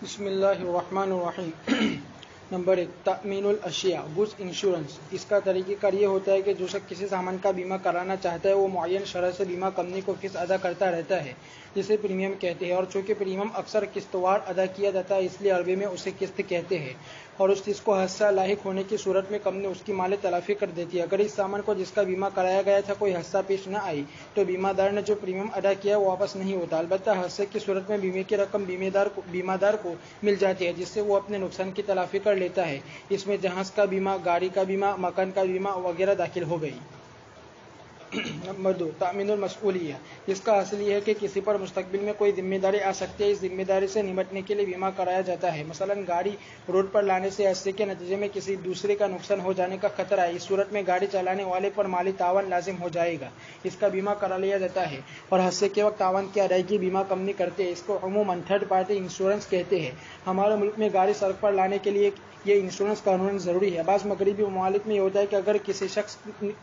بسم اللہ الرحمن الرحیم۔ نمبر 1، تأمین الاشیاء گڈز انشورنس۔ اس کا طریقہ کار یہ ہوتا ہے کہ جو شخص کسی سامان کا بیمہ کرانا چاہتا ہے وہ معین شرح سے بیمہ کمپنی کو فیس ادا کرتا رہتا ہے جسے پریمیم کہتے ہیں، اور چونکہ پریمیم اکثر قسط وار ادا کیا جاتا ہے اس لیے عربی میں اسے قسط کہتے ہیں، اور اس چیز کو حادثہ لاحق ہونے کی صورت میں کمپنی اس کی مالی تلافی کر دیتی ہے۔ اگر اس سامان کو جس کا بیمہ کرایا گیا تھا کوئی حادثہ پیش نہ آئی تو بیمہ دار نے جو پریمیم ادا کیا وہ واپس نہیں ہوتا، البتہ حادثے کی صورت میں بیمے کی رقم بیمہ دار کو مل جاتی ہے جس سے وہ اپنے نقصان کی تلافی کر لیتا ہے۔ اس میں جہاز کا بیمہ، گاڑی کا بیمہ، مکان کا بیمہ وغیرہ داخل ہو گئی۔ نمبر 2، تأمین المسئولیہ۔ اس کا حاصل یہ ہے کہ کسی پر مستقبل میں کوئی ذمہ داری آ سکتی ہے، اس ذمہ داری سے نمٹنے کے لیے بیمہ کرایا جاتا ہے۔ مثلا گاڑی روڈ پر لانے سے حادثے کے نتیجے میں کسی دوسرے کا نقصان ہو جانے کا خطرہ ہے، اس صورت میں گاڑی چلانے والے پر مالی تعاون لازم ہو جائے گا، اس کا بیمہ کرا لیا جاتا ہے، اور حادثے کے وقت تعاون کی ادائیگی بیمہ کمپنی کرتے ہیں۔ اس کو عموماً تھرڈ پارٹی انشورنس کہتے ہیں۔ ہمارے ملک میں گاڑی سڑک پر لانے کے لیے یہ انشورنس قانوناً ضروری ہے۔ بعض مغربی ممالک میں یہ ہوتا ہے کہ اگر کسی شخص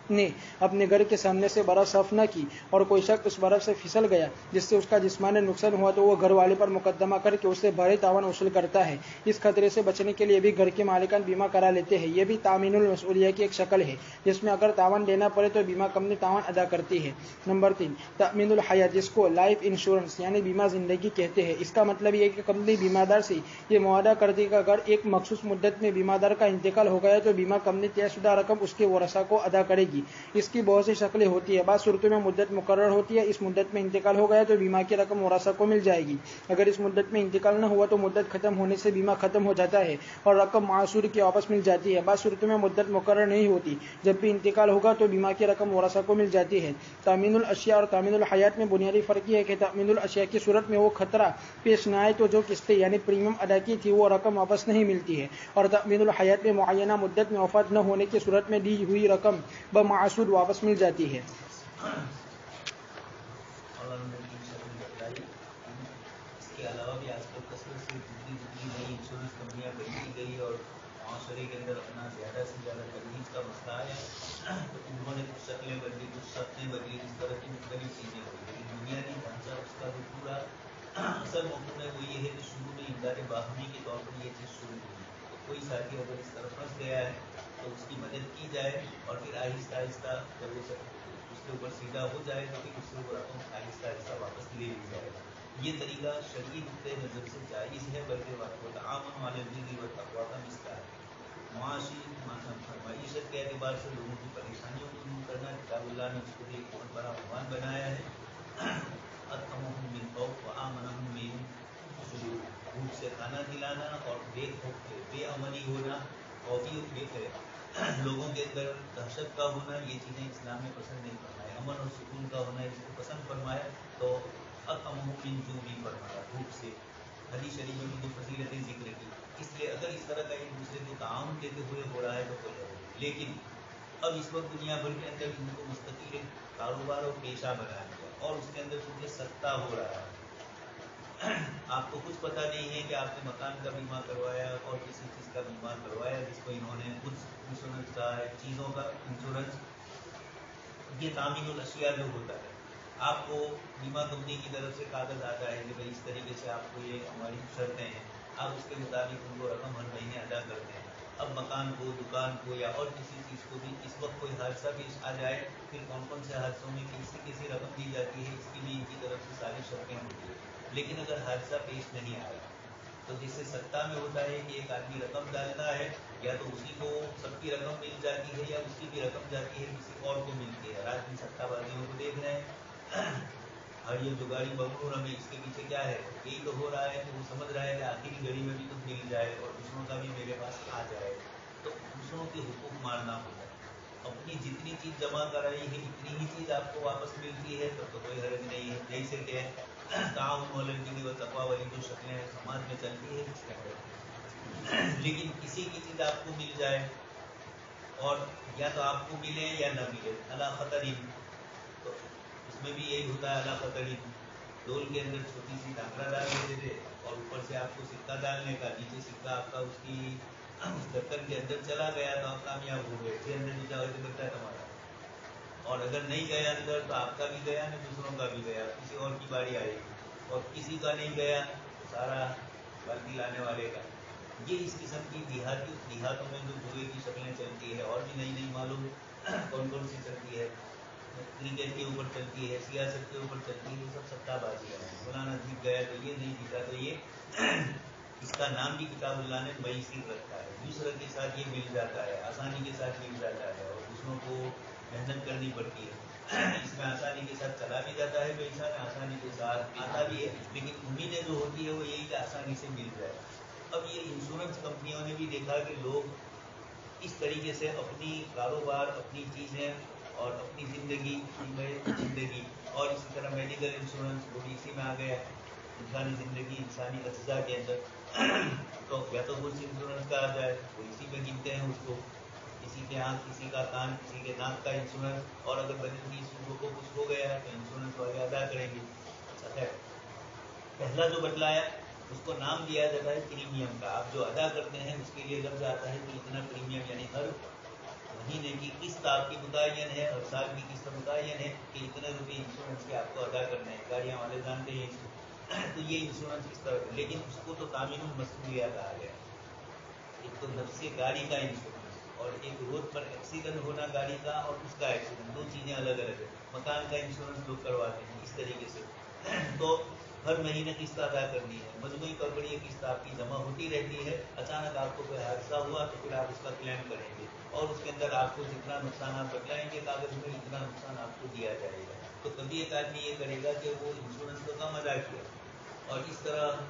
نے اپنے گھر کے سامنے سے برف صاف نہ کی اور کوئی شخص اس برف سے پھسل گیا جس سے اس کا جسمانی نقصان ہوا تو وہ گھر والے پر مقدمہ کر کے اس سے بھاری تعاون وصول کرتا ہے۔ اس خطرے سے بچنے کے لیے بھی گھر کے مالکان بیمہ کرا لیتے ہیں۔ یہ بھی تأمین المسئولیہ کی ایک شکل ہے جس میں اگر تعاون دینا پڑے تو بیمہ کمپنی تعاون ادا کرتی ہے۔ نمبر 3، تأمین الحیات، جس کو لائف انشورنس یعنی بیمہ زندگی کہتے ہیں۔ اس کا مطلب یہ ہے کہ کمپنی بیمہ دار سے یہ معاہدہ کرتی ہے کہ اگر ایک مخصوص مدت میں بیمہ دار کا انتقال ہو گیا تو بیمہ کمپنی طے شدہ رقم اس کے ورثاء کو ادا کرے گی۔ اس کی بہت سی شکلیں ہوتی ہیں۔ بعض صورتوں میں مدت مقرر ہوتی ہے، اس مدت میں انتقال ہو گیا تو بیمہ کی رقم ورثاء کو مل جائے گی۔ اگر اس مدت میں انتقال نہ ہوا تو مدت ختم ہونے سے بیمہ ختم ہو جاتا ہے اور رقم معصور کی واپس مل جاتی ہے۔ بعض صورتوں میں مدت مقرر نہیں ہوتی، جب بھی انتقال ہوگا تو بیمہ کی رقم ورثاء کو مل جاتی ہے۔ تأمین الاشیاء اور تأمین الحیات میں بنیادی فرق یہ ہے کہ تأمین الاشیاء کی صورت میں وہ خطرہ پیش نہ آئے تو جو قسطیں یعنی پریمیم ادا کی تھی وہ رقم واپس نہیں ملتی ہے، اور تأمین الحیات میں معینہ مدت میں وفات نہ ہونے کی صورت میں دی ہوئی رقم بمعصور واپس مل جاتی ہے۔ اس کے علاوہ بھی آج کل کثرت سے دوسری نئی انشورنس کمپنیاں بنتی گئی اور معاشرے کے اندر اپنا زیادہ سے زیادہ ترویج کا مسئلہ ہے، تو انہوں نے کچھ شکلیں بدلی، کچھ شرطیں بدلی، اس طرح کی مختلف چیزیں ہوئی، لیکن بنیادی ڈھانچہ اس کا جو پورا اصل مفہوم ہے وہ یہ ہے کہ شروع میں امداد باہمی کے طور پر یہ چیز شروع ہوئی، تو کوئی ساتھی اگر اس طرح پھنس گیا ہے تو اس کی مدد کی جائے، اور پھر آہستہ آہستہ جب وہ اس کے اوپر سیدھا ہو جائے تو پھر اس سے وہ رقم آہستہ آہستہ واپس لے لی جائے۔ یہ طریقہ شرعی نقطۂ نظر سے جائز ہے، بلکہ تعاون علی البر والتقویٰ کا مثال ہے۔ معیشت کے اعتبار سے لوگوں کی پریشانیوں کو دور کرنا، کتاب اللہ نے اس کو بھی ایک بہت بڑا عنوان بنایا ہے۔ اطعمهم من خوف وآمنهم من جوع، بھوک سے کھانا کھلانا اور بے امنی ہونا، لوگوں کے اندر دہشت کا ہونا، یہ چیزیں اسلام نے پسند نہیں فرمایا۔ امن اور سکون کا ہونا اس کو پسند فرمایا، تو اطعمهم من جوع بھی فرمایا، بھوک سے۔ حدیث شریف میں بھی دو فضیلتیں ذکر کی، اس لیے اگر اس طرح کا ایک دوسرے کو تعاون دیتے ہوئے ہو رہا ہے تو کوئی حرج نہیں۔ لیکن اب اس وقت دنیا بھر کے اندر ان کو مستقل ایک کاروبار اور پیشہ بنا دیا، اور اس کے اندر چونکہ سستا ہو رہا ہے، آپ کو کچھ پتہ نہیں ہے کہ آپ نے مکان کا بیمہ کروایا اور کسی چیز کا بیمہ کروایا جس کو انہوں نے کچھ انشورنس کہا ہے، چیزوں کا انشورنس۔ یہ تأمین الاشیاء جو ہوتا ہے، آپ کو بیمہ کمپنی کی طرف سے کاغذ آتا ہے کہ بھائی اس طریقے سے آپ کو یہ ہماری شرطیں ہیں، آپ اس کے مطابق ان کو رقم ہر مہینے ادا کرتے ہیں۔ اب مکان کو، دکان کو یا اور کسی چیز کو بھی اس وقت کوئی حادثہ پیش آ جائے، پھر کون کون سے حادثوں میں کیسی رقم دی جاتی ہے، اس کی بھی ان کی طرف سے ساری شرطیں ہوتی ہیں۔ لیکن اگر حادثہ پیش نہیں آیا تو جس سے سطح میں ہوتا ہے کہ ایک آدمی رقم ڈالتا ہے، یا تو اسی کو سب کی رقم مل جاتی ہے یا اس کی بھی رقم جاتی ہے کسی اور کو ملتی ہے۔ رات میں سٹہ بازیوں کو دیکھ رہے ہیں، اور یہ جو گاڑی بمنور ہمیں اس کے پیچھے کیا ہے، یہی تو ہو رہا ہے کہ وہ سمجھ رہا ہے کہ آخری گھڑی میں بھی کچھ مل جائے اور دوسروں کا بھی میرے پاس آ جائے، تو دوسروں کے حقوق مارنا ہوتا ہے۔ اپنی جتنی چیز جمع کرائی ہے اتنی ہی چیز آپ کو واپس ملتی ہے، تب تو کوئی حرج نہیں ہے۔ جیسے کہ تعاون علی البر والتقویٰ والی جو شکلیں سماج میں چلتی ہے اس کے اندر، لیکن کسی کی چیز آپ کو مل جائے اور یا تو آپ کو ملے یا نہ ملے، علی خطر، تو اس میں بھی یہی ہوتا ہے، علی خطر۔ ڈول کے اندر چھوٹی سی ڈھاکرا ڈال دیتے تھے اور اوپر سے آپ کو سکہ ڈالنے کا، نیچے سکہ آپ کا اس کی اس ڈھکن کے اندر چلا گیا تو آپ کامیاب ہو گئے، پھر اندر نیچا ہوئے تو بچہ تمہارا، اور اگر نہیں گیا اندر تو آپ کا بھی گیا نہ دوسروں کا بھی گیا، کسی اور کی باری آئے گی، اور کسی کا نہیں گیا تو سارا बाल्टी लाने वाले का। ये इस किस्म की देहातों में जो जुए की शक्लें चलती है, और भी नई नई मालूम कौन कौन सी चलती है, क्रिकेट के ऊपर चलती है, सियासत के ऊपर चलती है, ये सब सट्टाबाजी है। फलाना जीत गया तो ये नहीं जीता तो ये इसका नाम भी किताबुल्लाह ने मईसिर रखा है। यूसर के साथ ये मिल जाता है, आसानी के साथ मिल जाता है, और दूसरों को मेहनत करनी पड़ती है। इसमें आसानी के साथ चला भी जाता है पैसा, में आसानी के साथ आता भी है, लेकिन उम्मीदें जो होती है वो यही कि आसानी से मिल जाए। अब ये इंश्योरेंस कंपनियों ने भी देखा कि लोग इस तरीके से अपनी कारोबार, अपनी चीज़ें और अपनी ज़िंदगी और इसी तरह मेडिकल इंश्योरेंस वो भी इसी में आ गया, इंसानी ज़िंदगी, इंसानी अज्जा के अंदर। तो या तो कुछ इंश्योरेंस का आ जाए, वो इसी में गिनते हैं उसको, किसी के आँख, किसी का कान, किसी के नाक का इंश्योरेंस, और अगर बदन की सूझों को कुछ हो गया है तो इंश्योरेंस वाले अदा करेंगे। अच्छा है, पहला जो बतलाया उसको नाम दिया जाता है प्रीमियम का। आप जो अदा करते हैं उसके लिए लग जाता है कि इतना प्रीमियम, यानी हर महीने की किस्त आपकी मुतय्यन है, हर साल की किस्त मुतय्यन है कि इतने रुपये इंश्योरेंस के आपको अदा करने हैं। गाड़ियाँ वाले जानते हैं इसको। तो ये इंश्योरेंस किस तरह है, लेकिन उसको तो कानून मसऊलिया कहा गया। एक तो नफ्स गाड़ी का इंश्योरेंस, और एक रोड पर एक्सीडेंट होना गाड़ी का और उसका एक्सीडेंट, दो चीज़ें अलग अलग है। मकान का इंश्योरेंस लोग करवाते हैं इस तरीके से। तो हर महीने किस्त अदा करनी है, मजमूई तौर पर ये किस्त आपकी जमा होती रहती है। अचानक आपको कोई हादसा हुआ तो फिर आप उसका क्लेम करेंगे, और उसके अंदर आपको जितना नुकसान आप बतलाएंगे कागज में, इतना नुकसान आपको दिया जाएगा। तो कभी एक आदमी ये करेगा कि वो इंश्योरेंस को कम अदा किया, और इस तरह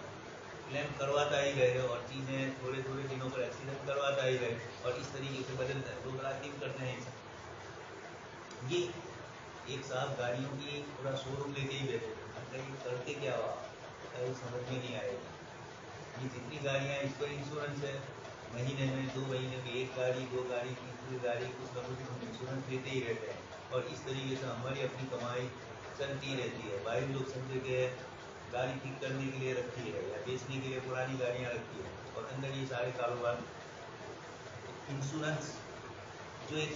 क्लेम करवाता ही गए, और चीज़ें थोड़े थोड़े दिनों पर एक्सीडेंट करवाता ही गए, और इस तरीके से बदलते हैं। लोग रातीब करते हैं। ये एक साहब गाड़ियों की पूरा शोरूम लेके ही बैठे थे। कहीं करते क्या हुआ कहीं समझ में नहीं आएगा। ये जितनी गाड़ियाँ, इस पर इंश्योरेंस है, महीने में 2 महीने में 1 गाड़ी, 2 गाड़ी, तीसरी गाड़ी, कुछ ना कुछ हम इंश्योरेंस देते ही रहते हैं, और इस तरीके से हमारी अपनी कमाई चलती रहती है। बाहर लोग समझे कि गाड़ी ठीक करने के लिए रखी है या बेचने के लिए पुरानी गाड़ियाँ रखी है, और अंदर ये सारे कारोबार। इंश्योरेंस जो एक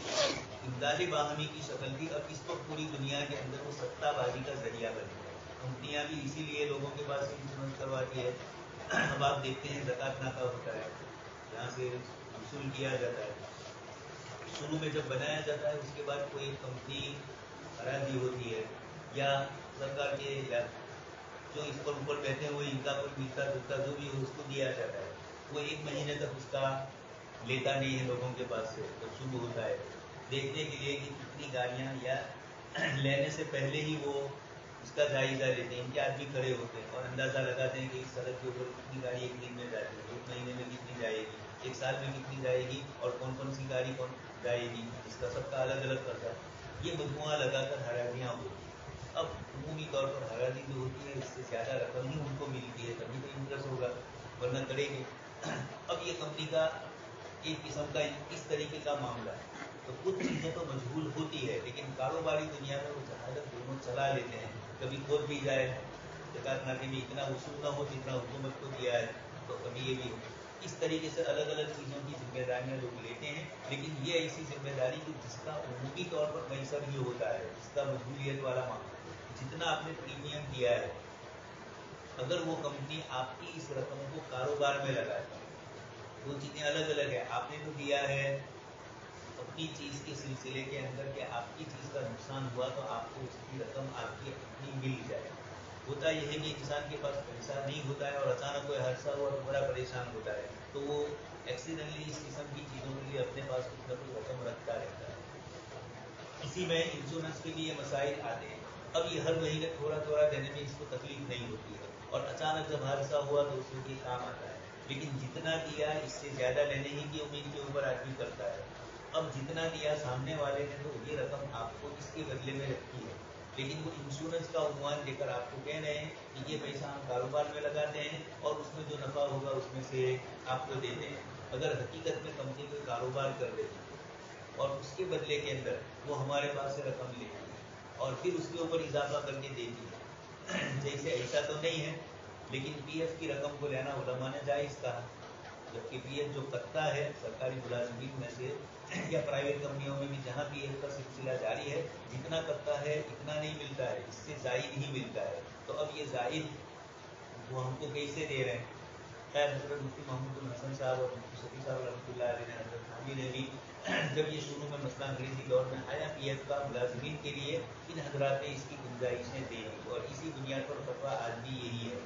इमदादी बाहमी की शक्ल थी, अब इसको पूरी दुनिया के अंदर वो सट्टाबाजी का जरिया बन गया। कंपनियाँ भी इसीलिए लोगों के पास इंश्योरेंस करवाती है। अब आप देखते हैं ज़कात नाका होता है, जहाँ से वसूल किया जाता है। शुरू में जब बनाया जाता है उसके बाद कोई कंपनी हराजी होती है, या सरकार के या जो इस पर ऊपर बैठे हैं वो इनका कोई मिलता जुलता जो भी हो उसको दिया जाता है। वो 1 महीने तक उसका लेता नहीं है लोगों के पास से। तो शुरू होता है देखने के लिए कि कितनी गाड़ियाँ, या लेने से पहले ही वो उसका जायजा लेते हैं। इनके आदमी खड़े होते हैं और अंदाज़ा लगाते हैं कि इस सड़क के ऊपर कितनी गाड़ी एक दिन में जाती है, 1 महीने में कितनी जाएगी, 1 साल में कितनी जाएगी, और कौन कौन सी गाड़ी कौन जाएगी, इसका सबका अलग अलग करता है। ये मजमुआ लगाकर हराजियाँ होती हैं। अब अमूमी तौर पर हराजी जो होती है इससे ज़्यादा रकम ही उनको मिलती है, तभी तो इंटरेस्ट होगा, वरना करेंगे। अब ये कंपनी का एक किस्म का इस तरीके का मामला है। तो कुछ चीज़ें तो मजबूर होती है, लेकिन कारोबारी दुनिया में वो जहाजत दोनों चला लेते हैं। कभी खोद भी जाए, ज़कात नाके में इतना वसूल ना हो जितना हुकूमत को दिया है, तो कभी ये भी हो। इस तरीके से अलग अलग चीज़ों की जिम्मेदारियाँ लोग लेते हैं, लेकिन ये ऐसी जिम्मेदारी कि जिसका उमूमी तौर पर मैसर ही होता है, जिसका मजबूरियत वाला मामला, जितना आपने प्रीमियम दिया है, अगर वो कंपनी आपकी इस रकम को कारोबार में लगाती है, दो चीज़ें अलग अलग है। आपने तो दिया है अपनी चीज़ के सिलसिले के अंदर कि आपकी चीज़ का नुकसान हुआ तो आपको उसकी रकम आपकी अपनी मिल जाए। होता यह है कि इंसान के पास पैसा नहीं होता है और अचानक कोई हादसा हुआ तो बड़ा परेशान होता है, तो वो एक्सीडेंटली इस किस्म की चीज़ों के लिए अपने पास कुछ न कुछ रकम रखता रहता है। इसी में इंश्योरेंस के लिए मसाइल आते हैं। अब ये हर महीने थोड़ा थोड़ा देने में इसको तकलीफ नहीं होती है, और अचानक जब हादसा हुआ तो उसके लिए काम आता है। लेकिन जितना दिया इससे ज़्यादा लेने ही की उम्मीद के ऊपर आदमी करता है। अब जितना दिया सामने वाले ने तो ये रकम आपको इसके बदले में रखी है, लेकिन वो इंश्योरेंस का उन्वान देकर आपको कह रहे हैं कि ये पैसा हम कारोबार में लगाते हैं और उसमें जो नफ़ा होगा उसमें से आपको देते हैं। अगर हकीकत में कंपनी कोई कारोबार कर रही है और उसके बदले के अंदर वो हमारे पास से रकम लेती है और फिर उसके ऊपर इजाफा करके देती है, जैसे ऐसा तो नहीं है, लेकिन पीएफ की रकम को लेना उलमा ने जायज़ कहा। जबकि पीएफ जो कटता है सरकारी मुलाजिमीन में से या प्राइवेट कंपनियों में भी जहाँ पीएफ का सिलसिला जारी है, जितना कटता है इतना नहीं मिलता है, इससे जायद ही मिलता है। तो अब ये जायद वो हमको कैसे दे रहे हैं, खैर हजरत मुफ्ती मोहम्मद हसन साहब और मुफ्ती शफी साहब रहमतुल्लाह अलैह ने, हजरत थानवी ने भी जब ये शुरू में मसला अंग्रेजी दौर में आया PF का मुलाजिमीन के लिए, इन हजरात ने इसकी गुंजाइशें दे दी और इसी बुनियाद पर फतवा आज भी यही है।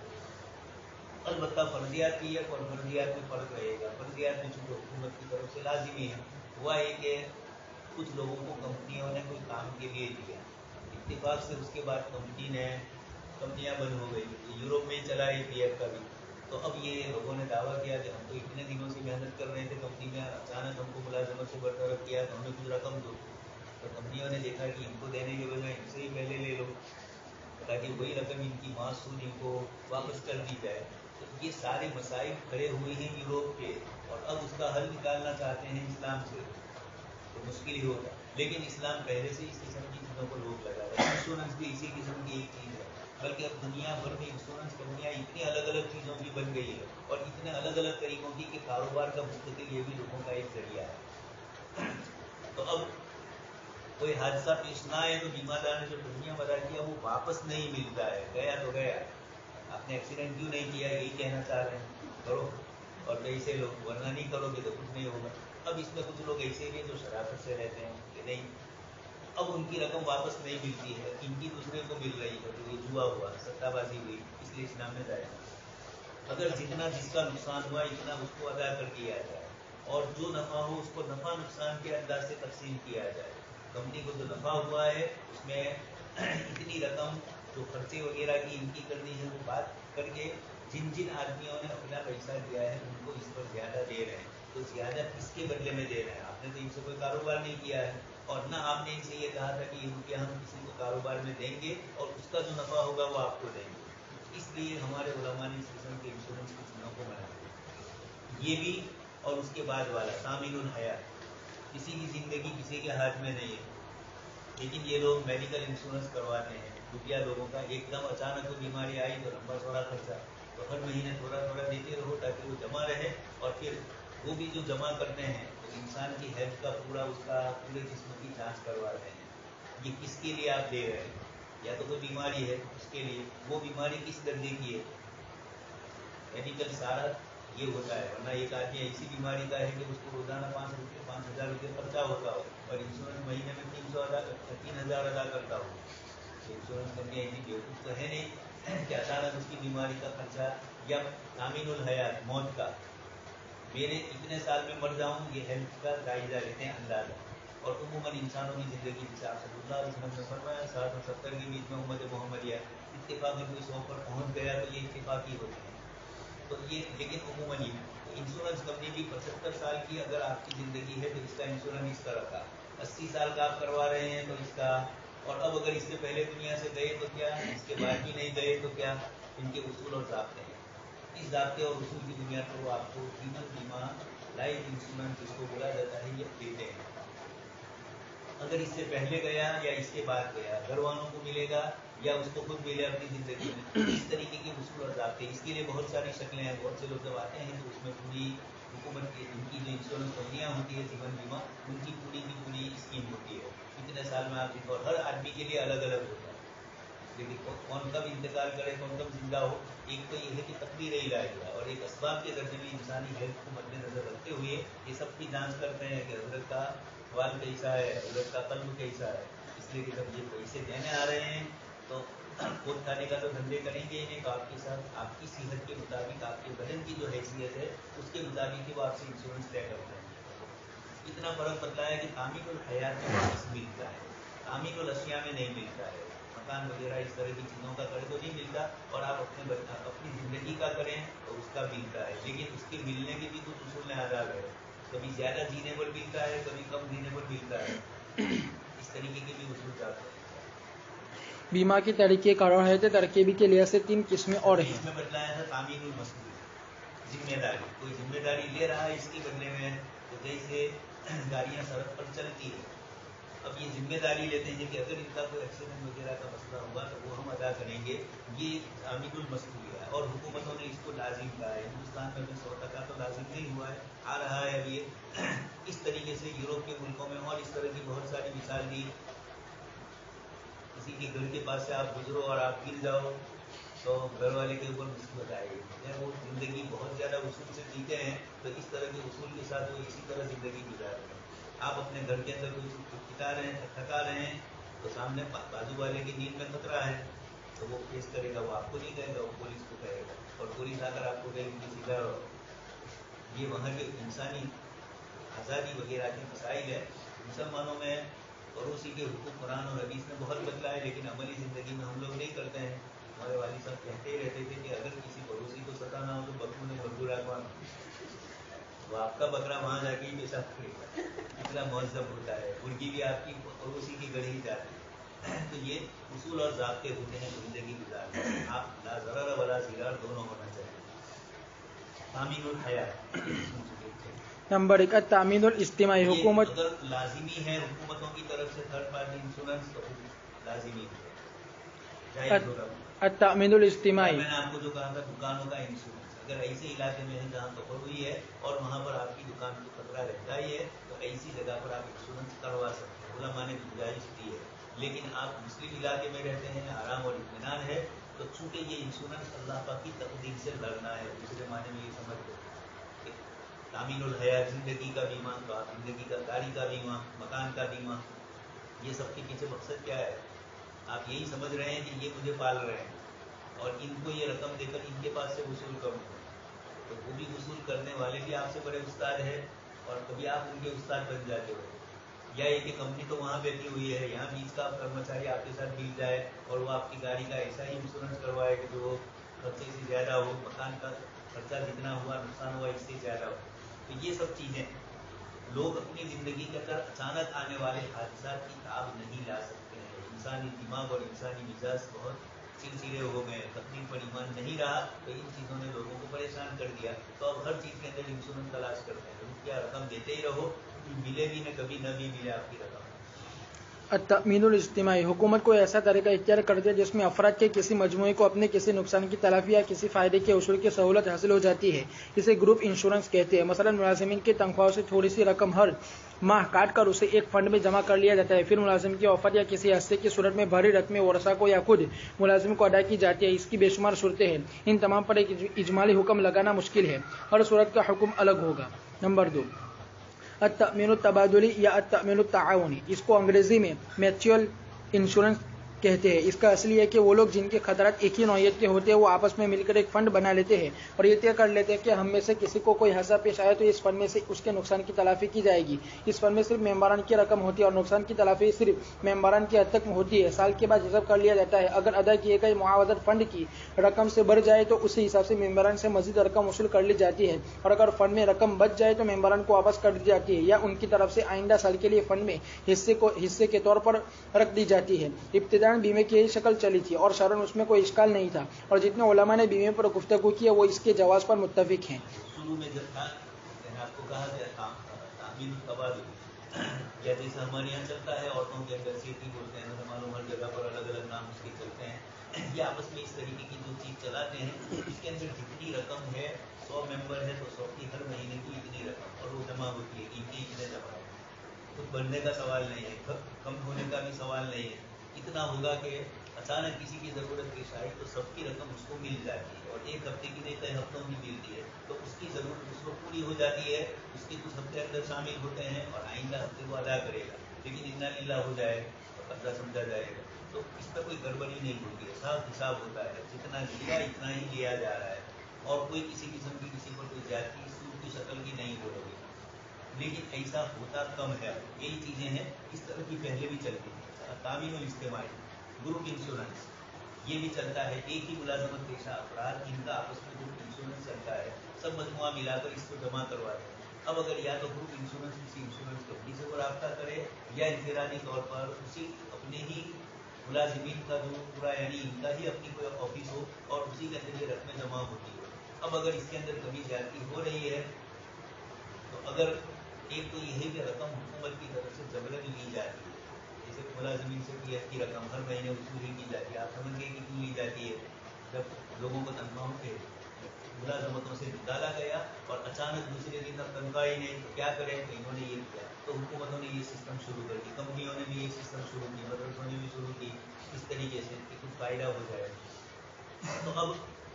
अलबत्ता फर्जियात PF और फर्जियात में फ़र्क रहेगा। फर्जियात में चूँकि हुकूमत की तरफ से लाजिमी है, हुआ है कि कुछ लोगों को कंपनियों ने कोई काम के लिए दिया, इत्तेफाक से उसके बाद कंपनियां बंद हो गई। यूरोप में चला है PF का भी। तो अब ये लोगों ने दावा किया कि हम तो इतने दिनों से मेहनत कर रहे थे कंपनी में, अचानक हमको मुलाजमत से बरतरफ किया तो हमें कुछ रकम दो। तो कंपनियों ने देखा कि इनको देने के बजाय इनसे ही पहले ले लो ताकि वही रकम इनकी मासूद इनको वापस कर दी जाए। तो ये सारे मसाइल खड़े हुए हैं यूरोप के, और अब उसका हल निकालना चाहते हैं इस्लाम से, तो मुश्किल ही होगा। लेकिन इस्लाम पहले से इस किस्म की चीज़ों को रोक लगा है। इंश्योरेंस भी इसी किस्म की एक चीज़ है, बल्कि अब दुनिया भर में इंश्योरेंस कंपनियाँ इतनी अलग अलग चीज़ों की बन गई है और इतने अलग अलग तरीकों की कि कारोबार का मुस्तकिल ये भी लोगों का एक जरिया है। तो अब कोई हादसा पेश ना आए तो बीमादार ने जो प्रीमियम अदा किया वो वापस नहीं मिलता है। गया तो गया, आपने एक्सीडेंट क्यों नहीं किया यही कहना चाह रहे हैं, करो और पैसे लो, वरना नहीं करोगे तो कुछ नहीं होगा। अब इसमें कुछ लोग ऐसे भी जो शराफत से रहते हैं कि नहीं, अब उनकी रकम वापस नहीं मिलती है, इनकी दूसरे को मिल रही है, तो ये जुआ हुआ, सट्टाबाजी हुई, इसलिए इस्लाम में जाए अगर जितना जिसका नुकसान हुआ इतना उसको अदा कर दिया जाए, और जो नफ़ा हो उसको नफ़ा नुकसान के अंदाज से तकसीम किया जाए। कंपनी को जो नफ़ा हुआ है उसमें इतनी रकम जो खर्चे वगैरह की इनकी करनी है वो बात करके जिन जिन आदमियों ने अपना पैसा दिया है उनको इस पर ज़्यादा दे रहे हैं, तो ज़्यादा किसके बदले में दे रहे हैं? आपने तो इनसे कोई कारोबार नहीं किया है, और ना आपने इनसे ये कहा था कि ये रुपया हम किसी को कारोबार में देंगे और उसका जो नफ़ा होगा वो आपको देंगे। इसलिए हमारे उलमा ने इस किस्म के इंश्योरेंस की चीज़ों को मना किया। ये भी, और उसके बाद वाला तामीनुल हयात, किसी की ज़िंदगी किसी के हाथ में नहीं है, लेकिन ये लोग मेडिकल इंश्योरेंस करवाते हैं। रुपया लोगों का एकदम अचानक कोई बीमारी आई तो लंबा चौड़ा खर्चा, तो हर महीने थोड़ा थोड़ा देते रहो ताकि वो जमा रहे, और फिर वो भी जो जमा करते हैं तो इंसान की हेल्थ का पूरा उसका पूरे जिस्म की जांच करवाते हैं। ये किसके लिए आप दे रहे हैं? या तो कोई बीमारी है उसके लिए, वो बीमारी किस दर्जे की है, मेडिकल सारा ये होता है। वरना एक आदमी ऐसी बीमारी का है कि उसको रोजाना 5,000 रुपये खर्चा होता हो और इंश्योरेंस महीने में 3,000 अदा करता हो, तो इंश्योरेंस कंपनी ऐसी बेवकूफ़ तो है नहीं कि अचानक उसकी बीमारी का खर्चा या तामीनुल हयात मौत का, मेरे इतने साल में मर जाऊँ, ये हेल्थ का जायजा लेते हैं अंदाजा। और उमूमन इंसानों की ज़िंदगी जिसे आप सल्लल्लाहु अलैहि वसल्लम ने फरमाया 60 और 70 के बीच में उम्मत मोहम्मदिया इत्तेफाक में कोई 100 पर पहुँच गया तो ये इत्तेफाक ही होते हैं। तो ये लेकिन उमूमन ही इंश्योरेंस कंपनी भी 75 साल की अगर आपकी ज़िंदगी है तो इसका इंश्योरेंस इस तरह का, 80 साल का आप करवा रहे हैं तो इसका, और अब अगर इससे पहले दुनिया से गए तो क्या, इसके बाद भी नहीं गए तो क्या, इनके उसूल और ज़ाब्ते हैं। इस ज़ाब्ते और उसूल की बुनियाद पर वो आपको जीवन बीमा लाइफ इंश्योरेंस जिसको बोला जाता है ये देते हैं। अगर इससे पहले गया या इसके बाद गया, घर वालों को मिलेगा या उसको खुद मिले अपनी ज़िंदगी में, इस तरीके के उसूल और ज़ाब्ते। इसके लिए बहुत सारी शक्लें हैं। बहुत से लोग जब आते हैं तो उसमें पूरी हुकूमत की इनकी जो इंश्योरेंस कंपनियाँ होती है जीवन बीमा, उनकी पूरी की पूरी स्कीम होती है, इतने साल में आप, और हर आदमी के लिए अलग अलग होता है। लेकिन कौन कब इंतकाल करे, कौन कब जिंदा हो, एक तो ये है कि तकदीर इलाही है, और एक असबाब के दर्जे में इंसानी हेल्थ को मद्देनजर रखते हुए ये सब की जांच करते हैं कि हजरत का वाल कैसा है, हजरत का कल्ब कैसा है। इसलिए कि जब ये पैसे देने आ रहे हैं तो खुद खाने का तो धंधे करेंगे ही नहीं, तो आपके साथ आपकी सेहत के मुताबिक, आपके बदन की जो हैसियत है उसके मुताबिक ही वो आपसे इंश्योरेंस तय करते हैं। इतना फ़र्क बताया कि तामीनुल हयात में वापस मिलता है, तामीनुल अशिया में नहीं मिलता है। मकान वगैरह इस तरह की चीज़ों का करें तो नहीं मिलता, और आप अपनी ज़िंदगी का करें तो उसका मिलता है, लेकिन उसके मिलने के भी कुछ उसूल आदाब है। कभी ज़्यादा जीने पर मिलता है, कभी कम जीने पर मिलता है, इस तरीके के भी उसूल जाते हैं। बीमा के तरीके कार है तो तरकीबी के लिहाज से 3 किस्में और हैं। इसमें बतलाया था तामीनुल मसऊल, जिम्मेदारी, कोई जिम्मेदारी ले रहा है इसके बदले में, तो जैसे गाड़ियाँ सड़क पर चलती है, अब ये जिम्मेदारी लेते हैं कि अगर इनका कोई एक्सीडेंट वगैरह का मसला हुआ तो वो हम अदा करेंगे, ये तामीनुल मसऊल है। और हुकूमतों ने इसको लाजिम कहा है। हिंदुस्तान में 100% तो लाजिम नहीं हुआ है, आ रहा है अब ये इस तरीके से यूरोप के मुल्कों में, और इस तरह की बहुत सारी मिसाल दी। किसी के घर के पास से आप गुजरो और आप गिर जाओ तो घर वाले के ऊपर मुसीबत आएगी, वो ज़िंदगी बहुत ज़्यादा उसूल के साथ वो इसी तरह जिंदगी गुजार रहे हैं। आप अपने घर के अंदर कोई थका रहे हैं तो सामने बाजू वाले की नींद में खतरा है तो वो केस करेगा, वो आपको नहीं कहेगा, वो पुलिस को कहेगा, और पुलिस आकर आपको कहेगी कि सीधा ये वहाँ के इंसानी आज़ादी वगैरह के मसाइल है। मुसलमानों में पड़ोसी के हुकूक कुरान और हदीस में बहुत बदला है, लेकिन अमली ज़िंदगी में हम लोग नहीं करते हैं। हमारे वालिद साहब कहते ही रहते थे कि अगर किसी पड़ोसी को सताना हो तो बकरू ने बकरू रखवाना, तो आपका बकरा वहाँ जाके ही पेशाब करेगा। इतना मौजब होता है, मुर्गी भी आपकी पड़ोसी की गढ़ ही जाती है। तो ये उसूल और ज़ाब्ते होते हैं ज़िंदगी गुजारने। आप ला ज़रर वला ज़िरार दोनों होना चाहिए। तामीनुल हयात नंबर 1 तामीनुल इज्तिमाई हुकूमत अगर लाजिमी है हुकूमतों की तरफ से थर्ड पार्टी इंश्योरेंस तो लाजिमी है। तामीनुल इज्तिमाई मैंने आपको जो कहा था दुकानों का इंश्योरेंस, अगर ऐसे इलाके में है जहाँ कफर हुई है और वहाँ पर आपकी दुकान को खतरा रहता ही है तो ऐसी जगह पर आप इंश्योरेंस करवा सकते हैं। उलमा ने गुजारिश दी है, लेकिन आप मुस्लिम इलाके में रहते हैं, आराम और इत्मीनान है, तो चूंकि ये इंश्योरेंस अल्लाह पाक की तकदीर से लड़ना है, दूसरे माने में ये समझ लो तामीनुल हयात जिंदगी का बीमा, तो आप जिंदगी का गाड़ी का बीमा, मकान का बीमा, ये सबके पीछे मकसद क्या है? आप यही समझ रहे हैं कि ये मुझे पाल रहे हैं और इनको ये रकम देकर इनके पास से वसूल करूँ, तो वो भी वसूल करने वाले भी आपसे बड़े उस्ताद है और कभी आप उनके उस्ताद बन जाते हो। या एक कंपनी तो वहाँ बैठी हुई है, यहाँ बीच का कर्मचारी आपके साथ मिल जाए और वो आपकी गाड़ी का ऐसा ही इंश्योरेंस करवाए कि जो खर्चे से ज़्यादा हो, मकान का खर्चा जितना हुआ नुकसान हुआ इससे ज़्यादा हो। तो ये सब चीज़ें लोग अपनी ज़िंदगी के अंदर अचानक आने वाले हादसा की ताब नहीं ला सकते हैं। इंसानी दिमाग और इंसानी मिजाज बहुत चिड़चिड़े हो गए, तकलीफ पर ईमान नहीं रहा, तो इन चीज़ों ने लोगों को परेशान कर दिया। तो अब हर चीज़ के अंदर इंश्योरेंस तलाश करते हैं। क्या रकम देते ही रहो, मिले भी न कभी न भी मिले आपकी रकम। तामीनुल इज्तिमाई हुकूमत को ऐसा तरीका इख्तियार करती है जिसमें अफराद के किसी मजमूए को अपने किसी नुकसान की तलाफी या किसी फ़ायदे के उसूल की सहूलत हासिल हो जाती है। इसे ग्रुप इंश्योरेंस कहते हैं। मसलन मुलाजिमीन की तनख्वाहों से थोड़ी सी रकम हर माह काट कर उसे एक फंड में जमा कर लिया जाता है, फिर मुलाजिम की वफ़ात या किसी हादसे की सूरत में भारी रकमें वरसा को या खुद मुलाजिम को अदा की जाती है। इसकी बेशुमार सूरतें हैं, इन तमाम पर एक इजमाली हुक्म लगाना मुश्किल है, हर सूरत का हुक्म अलग होगा। नंबर 2 अत्तमीनु तबादुली या अत्तमीनु ताआवुनी, इसको अंग्रेजी में म्यूचुअल इंश्योरेंस कहते हैं। इसका असली है कि वो लोग जिनके खतरात एक ही नौयत के होते हैं वो आपस में मिलकर एक फंड बना लेते हैं और ये तय कर लेते हैं कि हम में से किसी को कोई हादसा पेश आए तो इस फंड में से उसके नुकसान की तलाफी की जाएगी। इस फंड में सिर्फ मेंबरान की रकम होती है और नुकसान की तलाफी सिर्फ मेंबरान की हद तक होती है। साल के बाद हिसाब कर लिया जाता है, अगर अदा किए गए मुआवजत फंड की रकम से बढ़ जाए तो उसी हिसाब से मेंबरान से मजीद रकम वसूल कर ली जाती है और अगर फंड में रकम बच जाए तो मेंबरान को वापस कर दी जाती है या उनकी तरफ से आइंदा साल के लिए फंड में हिस्से के तौर पर रख दी जाती है। इब्तिदान बीमे की यही शक्ल चली थी और शरन उसमें कोई इश्काल नहीं था और जितने उलमा ने बीमे पर गुफ्तगू की है वो इसके जवाब पर मुत्तफिक हैं। शुरू में जब था आपको कहा गया तामीनुल तबादुल, या जैसे हमारे यहाँ चलता है औरतों के अंदर सीटी बोलते हैं, मालूम हर जगह पर अलग अलग नाम उसके चलते हैं। ये आपस में इस तरीके की जो चीज़ चलाते हैं, इसके अंदर जितनी रकम है 100 मेंबर है तो 100 की हर महीने की इतनी रकम और वो जमा होती है, इतने जमा है। कुछ बढ़ने का सवाल नहीं है, कम होने का भी सवाल नहीं है। इतना होगा कि अचानक किसी की ज़रूरत पेश आई तो सबकी रकम उसको मिल जाती है और एक हफ्ते की नहीं कई हफ्तों की मिलती है, तो उसकी ज़रूरत उसको पूरी हो जाती है। उसके कुछ हफ्ते अंदर शामिल होते हैं और आइंदा हफ्ते वो अदा करेगा, लेकिन इन्ना लीला हो जाए तो कर्जा समझा जाएगा। तो इस पर कोई गड़बड़ी नहीं होती है, साफ हिसाब होता है, जितना लिया इतना ही लिया जा रहा है और कोई किसी किस्म की किसी पर कोई ज्यादती सूद की शक्ल की नहीं हो रही। लेकिन ऐसा होता कम है। यही चीज़ें हैं, इस तरह की पहले भी चलती थी। तामीनुल इज्तिमाई, ग्रुप इंश्योरेंस, ये भी चलता है। एक ही मुलाजमत पेशा अफराद, इनका आपस में ग्रुप इंश्योरेंस चलता है, सब मजमुआ मिलाकर इसको जमा करवाते हैं। अब अगर या तो ग्रुप इंश्योरेंस किसी इंश्योरेंस कंपनी से वो रब्ता करे या इंफरादी तौर पर उसी अपने ही मुलाजिमीन का जो पूरा यानी इनका ही अपनी कोई ऑफिस हो और उसी के अंदर ये रकमें जमा होती हो। अब अगर इसके अंदर कभी ज्यादती हो रही है तो अगर एक तो यही कि रकम हुकूमत की तरफ से जबरन ली जाती है, जैसे मुलाजिमीन से पीएफ की रकम हर महीने वसूली की जाती है। आप समझ गए कि क्यों ली जाती है? जब लोगों को तनख्वाहों के मुलाजमतों से निकाला गया और अचानक दूसरे दिन अब तनख्वाह ही नहीं तो क्या करें, तो इन्होंने ये किया, तो हुकूमतों ने ये सिस्टम शुरू कर दी, कंपनियों ने भी ये सिस्टम शुरू की, मदरसों ने भी शुरू की, इस तरीके से कि कुछ फ़ायदा हो जाए। तो अब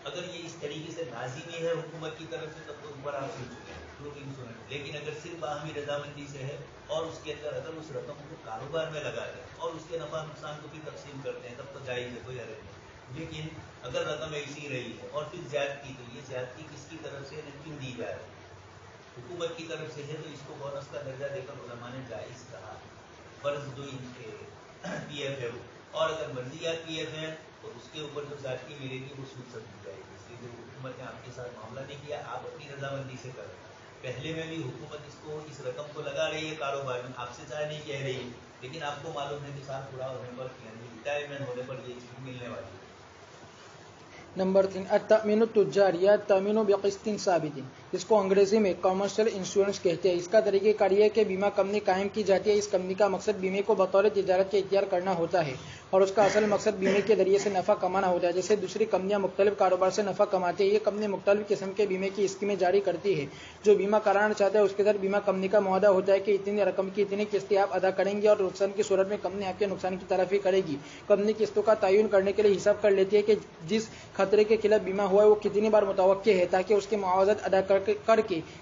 अगर ये इस तरीके से लाजिमी है हुकूमत की तरफ से, तब तो ऊपर आप चुके हैं। ग्रुप इंश्योरेंस, लेकिन अगर सिर्फ बाहमी रजामंदी से है और उसके अंदर अगर उस रकम को कारोबार में लगा दें और उसके नफा नुकसान को भी तकसीम करते हैं, तब तो जायज़ है, कोई हर्ज नहीं। लेकिन अगर रकम ऐसी रही है और फिर ज्यादती, तो ये ज्यादती किसकी तरफ से क्यों दी जा रही है? हुकूमत की तरफ से है, तो इसको बोनस का दर्जा देकर उलमा ने जायज़ कहा। फर्ज जो इनके PF है वो, और अगर मर्जियात PF है तो उसके ऊपर जो ज्यादती मिलेगी वो सूद समझी जाएगी। इसलिए जो हुकूमत ने आपके साथ मामला नहीं किया, आप अपनी रजामंदी से करें। पहले में भी हुकूमत इसको इस रकम को लगा रही है कारोबार में, आपसे चाहे नहीं कह रही है, लेकिन आपको मालूम है कि साल पूरा होने पर यानी रिटायरमेंट होने पर ये चीज मिलने वाली है। नंबर 3 अत्तमीनु तुज्जार या तमीनु बिक़िस्तिन साबितिन, इसको अंग्रेजी में कमर्शियल इंश्योरेंस कहते हैं। इसका तरीक़ेकार ये है कि बीमा कंपनी कायम की जाती है। इस कंपनी का मकसद बीमे को बतौर तिजारत के इख्तियार करना होता है और उसका असल मकसद बीमे के जरिए से नफ़ा कमाना होता है। जैसे दूसरी कंपनियां मुख्तलिफ कारोबार से नफ़ा कमाती है, ये कंपनी मुख्तलिफ किस्म के बीमे की स्कीमें जारी करती है। जो बीमा कराना चाहता है उसके साथ बीमा कंपनी का मुआहदा होता है कि इतनी रकम की इतनी किस्तें आप अदा करेंगे और नुकसान की सूरत में कंपनी आपके नुकसान की तलाफी करेगी। कंपनी किस्तों का तयन करने के लिए हिसाब कर लेती है कि जिस खतरे के खिलाफ बीमा हुआ है वो कितनी बार मुतवक्के है, ताकि उसके मुआवजत अदा करके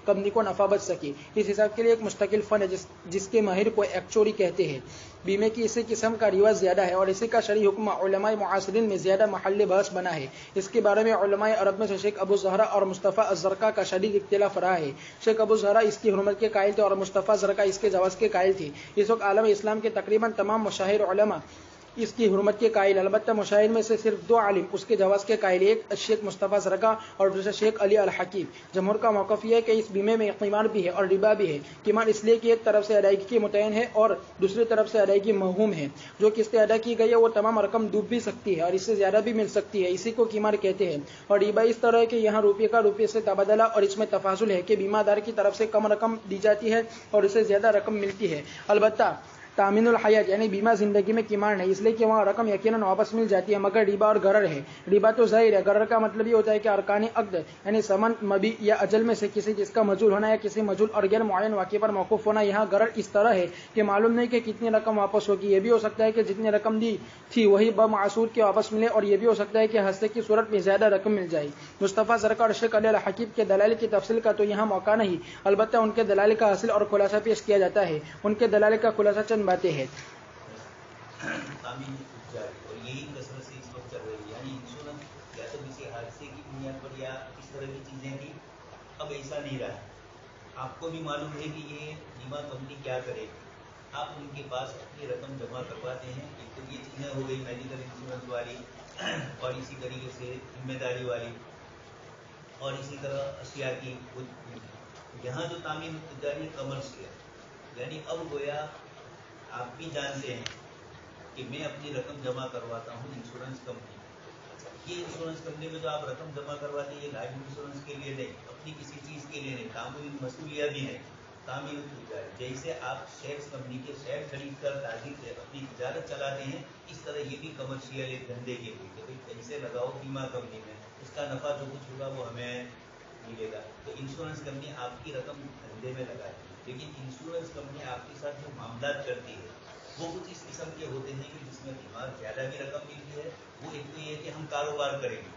कंपनी को नफा बच सके। इस हिसाब के लिए एक मुस्तकिल फंड है जिसके माहिर को एक्चुअरी कहते हैं। बीमे की इसी किस्म का रिवाज ज्यादा है और इसी का शरई हुक्म उलमाए मुआसिरीन में ज्यादा महल बहस बना है। इसके बारे में उलमाए अरब में से शेख अबू ज़हरा और मुस्तफ़ा अज़रका का शदीद इख्तिलाफ रहा है। शेख अबू ज़हरा इसकी हुर्मत के कायल थे और मुस्तफ़ा ज़रका इसके जवाज़ के कायल थे। इस वक्त आलम इस्लाम के तकरीबन तमाम मशाहिर उलमा इसकी हुर्मत के कायल, अलबत्ता मुशाहिर में से सिर्फ 2 आलिम उसके जवाज़ के कायल, एक शेख मुस्तफ़ा ज़रका और दूसरा शेख अली अल हकीम। जमहूर का मौक़िफ़ यह है कि इस बीमे में क़ीमार भी है और रिबा भी है। क़ीमार इसलिए कि एक तरफ से अदायगी की मुतयन है और दूसरी तरफ से अदायगी मवहूम है। जो किस्तें अदा की गई है वो तमाम रकम डूब भी सकती है और इससे ज़्यादा भी मिल सकती है, इसी को क़ीमार कहते हैं। और रिबा इस तरह है कि यहाँ रुपये का रुपये से तबादला और इसमें तफाजुल है कि बीमादार की तरफ से कम रकम दी जाती है और उसे ज़्यादा रकम मिलती है। अलबत्ता तामीनुल हयात यानी बीमा जिंदगी में कीमार नहीं, इसलिए कि वहाँ रकम यकीनन वापस मिल जाती है, मगर रिबा और गरर है। रिबा तो जाहिर है, गरर का मतलब ये होता है कि अरकानी अक्द यानी समन, मबी या अजल में से किसी जिसका मजूल होना या किसी मजूल और गैर मुअय्यन वाक़े पर मौकूफ होना। यहाँ गरर इस तरह है कि मालूम नहीं कि कितनी रकम वापस होगी। ये भी हो सकता है कि जितनी रकम दी थी वही बमासूर के वापस मिले और यह भी हो सकता है कि हस्ते की सूरत में ज्यादा रकम मिल जाए। मुस्तफ़ा ज़रका और शेख अली अल हकीम के दलाइल की तफसील का तो यहाँ मौका नहीं, अलबत्ता उनके दलाइल का हासिल और खुलासा पेश किया जाता है। उनके दलाइल का खुलासा चंद बातें हैं। और यही कसरत से इस वक्त चल रही है, यानी इंश्योरेंस या तो किसी हादसे की बुनियाद पर या इस तरह की चीजें थी, अब ऐसा नहीं रहा। आपको भी मालूम है कि ये बीमा कंपनी क्या करेगी। आप उनके पास अपनी रकम जमा करवाते हैं। एक तो ये चीजें हो गई मेडिकल इंश्योरेंस वाली और इसी तरीके से जिम्मेदारी वाली और इसी तरह अशिया की। यहाँ जो तामीन जारी कमर्शियल, यानी अब गोया आप भी जानते हैं कि मैं अपनी रकम जमा करवाता हूँ इंश्योरेंस कंपनी। ये इंश्योरेंस कंपनी में जो आप रकम जमा करवाते हैं ये लाइफ इंश्योरेंस के लिए नहीं, अपनी किसी चीज़ के लिए नहीं, तामीन मसूलिया भी नहीं, तामीन तिजारत। जैसे आप शेयर्स कंपनी के शेयर खरीद कर ताजीर से अपनी तिजारत चलाते हैं, इस तरह ये भी कमर्शियल एक धंधे के लिए कि भाई पैसे लगाओ बीमा कंपनी में, उसका नफा जो कुछ होगा वो हमें मिलेगा। तो इंश्योरेंस कंपनी आपकी रकम धंधे में लगाती है, लेकिन इंश्योरेंस कंपनी आपके साथ जो मामला करती है वो कुछ इस किस्म के होते हैं कि जिसमें बीमार ज्यादा भी रकम मिलती है। वो एक तो ये कि हम कारोबार करेंगे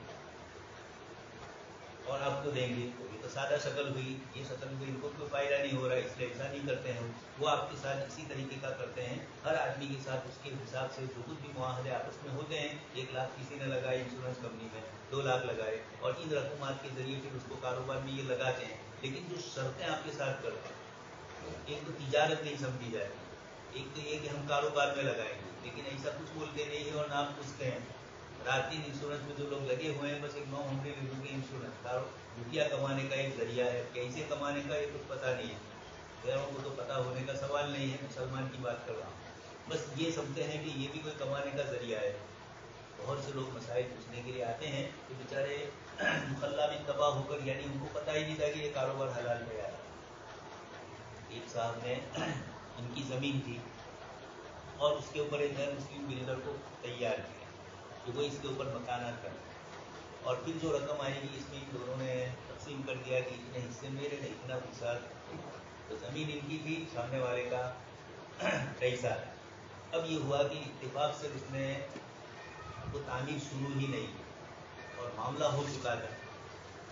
और आपको देंगे, तो ये तो सादा शक्ल हुई, ये शक्ल हुई, इनको कोई फायदा नहीं हो रहा है, इसलिए ऐसा नहीं करते हैं। वो आपके साथ इसी तरीके का करते हैं, हर आदमी के साथ उसके हिसाब से जो कुछ भी मुआहदे आपस में होते हैं। 1 लाख किसी ने लगाए इंश्योरेंस कंपनी में, 2 लाख लगाए और इन रकमात के जरिए फिर उसको कारोबार में ये लगाते हैं। लेकिन जो शर्तें आपके साथ करते हैं, एक तो तिजारत नहीं समझी जाती, एक तो ये कि हम कारोबार में लगाएंगे, लेकिन ऐसा कुछ बोलते नहीं है और ना पूछते हैं। रात दिन इंश्योरेंस में जो लोग लगे हुए हैं बस एक 900 रुपये इंश्योरेंस रुपया कमाने का एक जरिया है, कैसे कमाने का ये कुछ पता नहीं है। गैरों को तो पता होने का सवाल नहीं है, मुसलमान की बात कर रहा हूँ। बस ये समझते हैं कि ये भी कोई कमाने का जरिया है। बहुत से लोग मसाइल पूछने के लिए आते हैं कि बेचारे मुखल्ला में तबाह होकर, यानी उनको पता ही नहीं था कि ये कारोबार हलाल में आ रहा। एक साहब ने इनकी ज़मीन थी और उसके ऊपर एक गैर मुस्लिम बिल्डर को तैयार किया कि वो इसके ऊपर मकानात कर, और फिर जो रकम आएगी इसमें इन दोनों ने तकसीम कर दिया कि इतने हिस्से मेरे ने इतना पैसा। तो ज़मीन इनकी थी, सामने वाले का पैसा। अब ये हुआ कि इत्तेफाक से उसने वो तामीर शुरू ही नहीं की और मामला हो चुका था,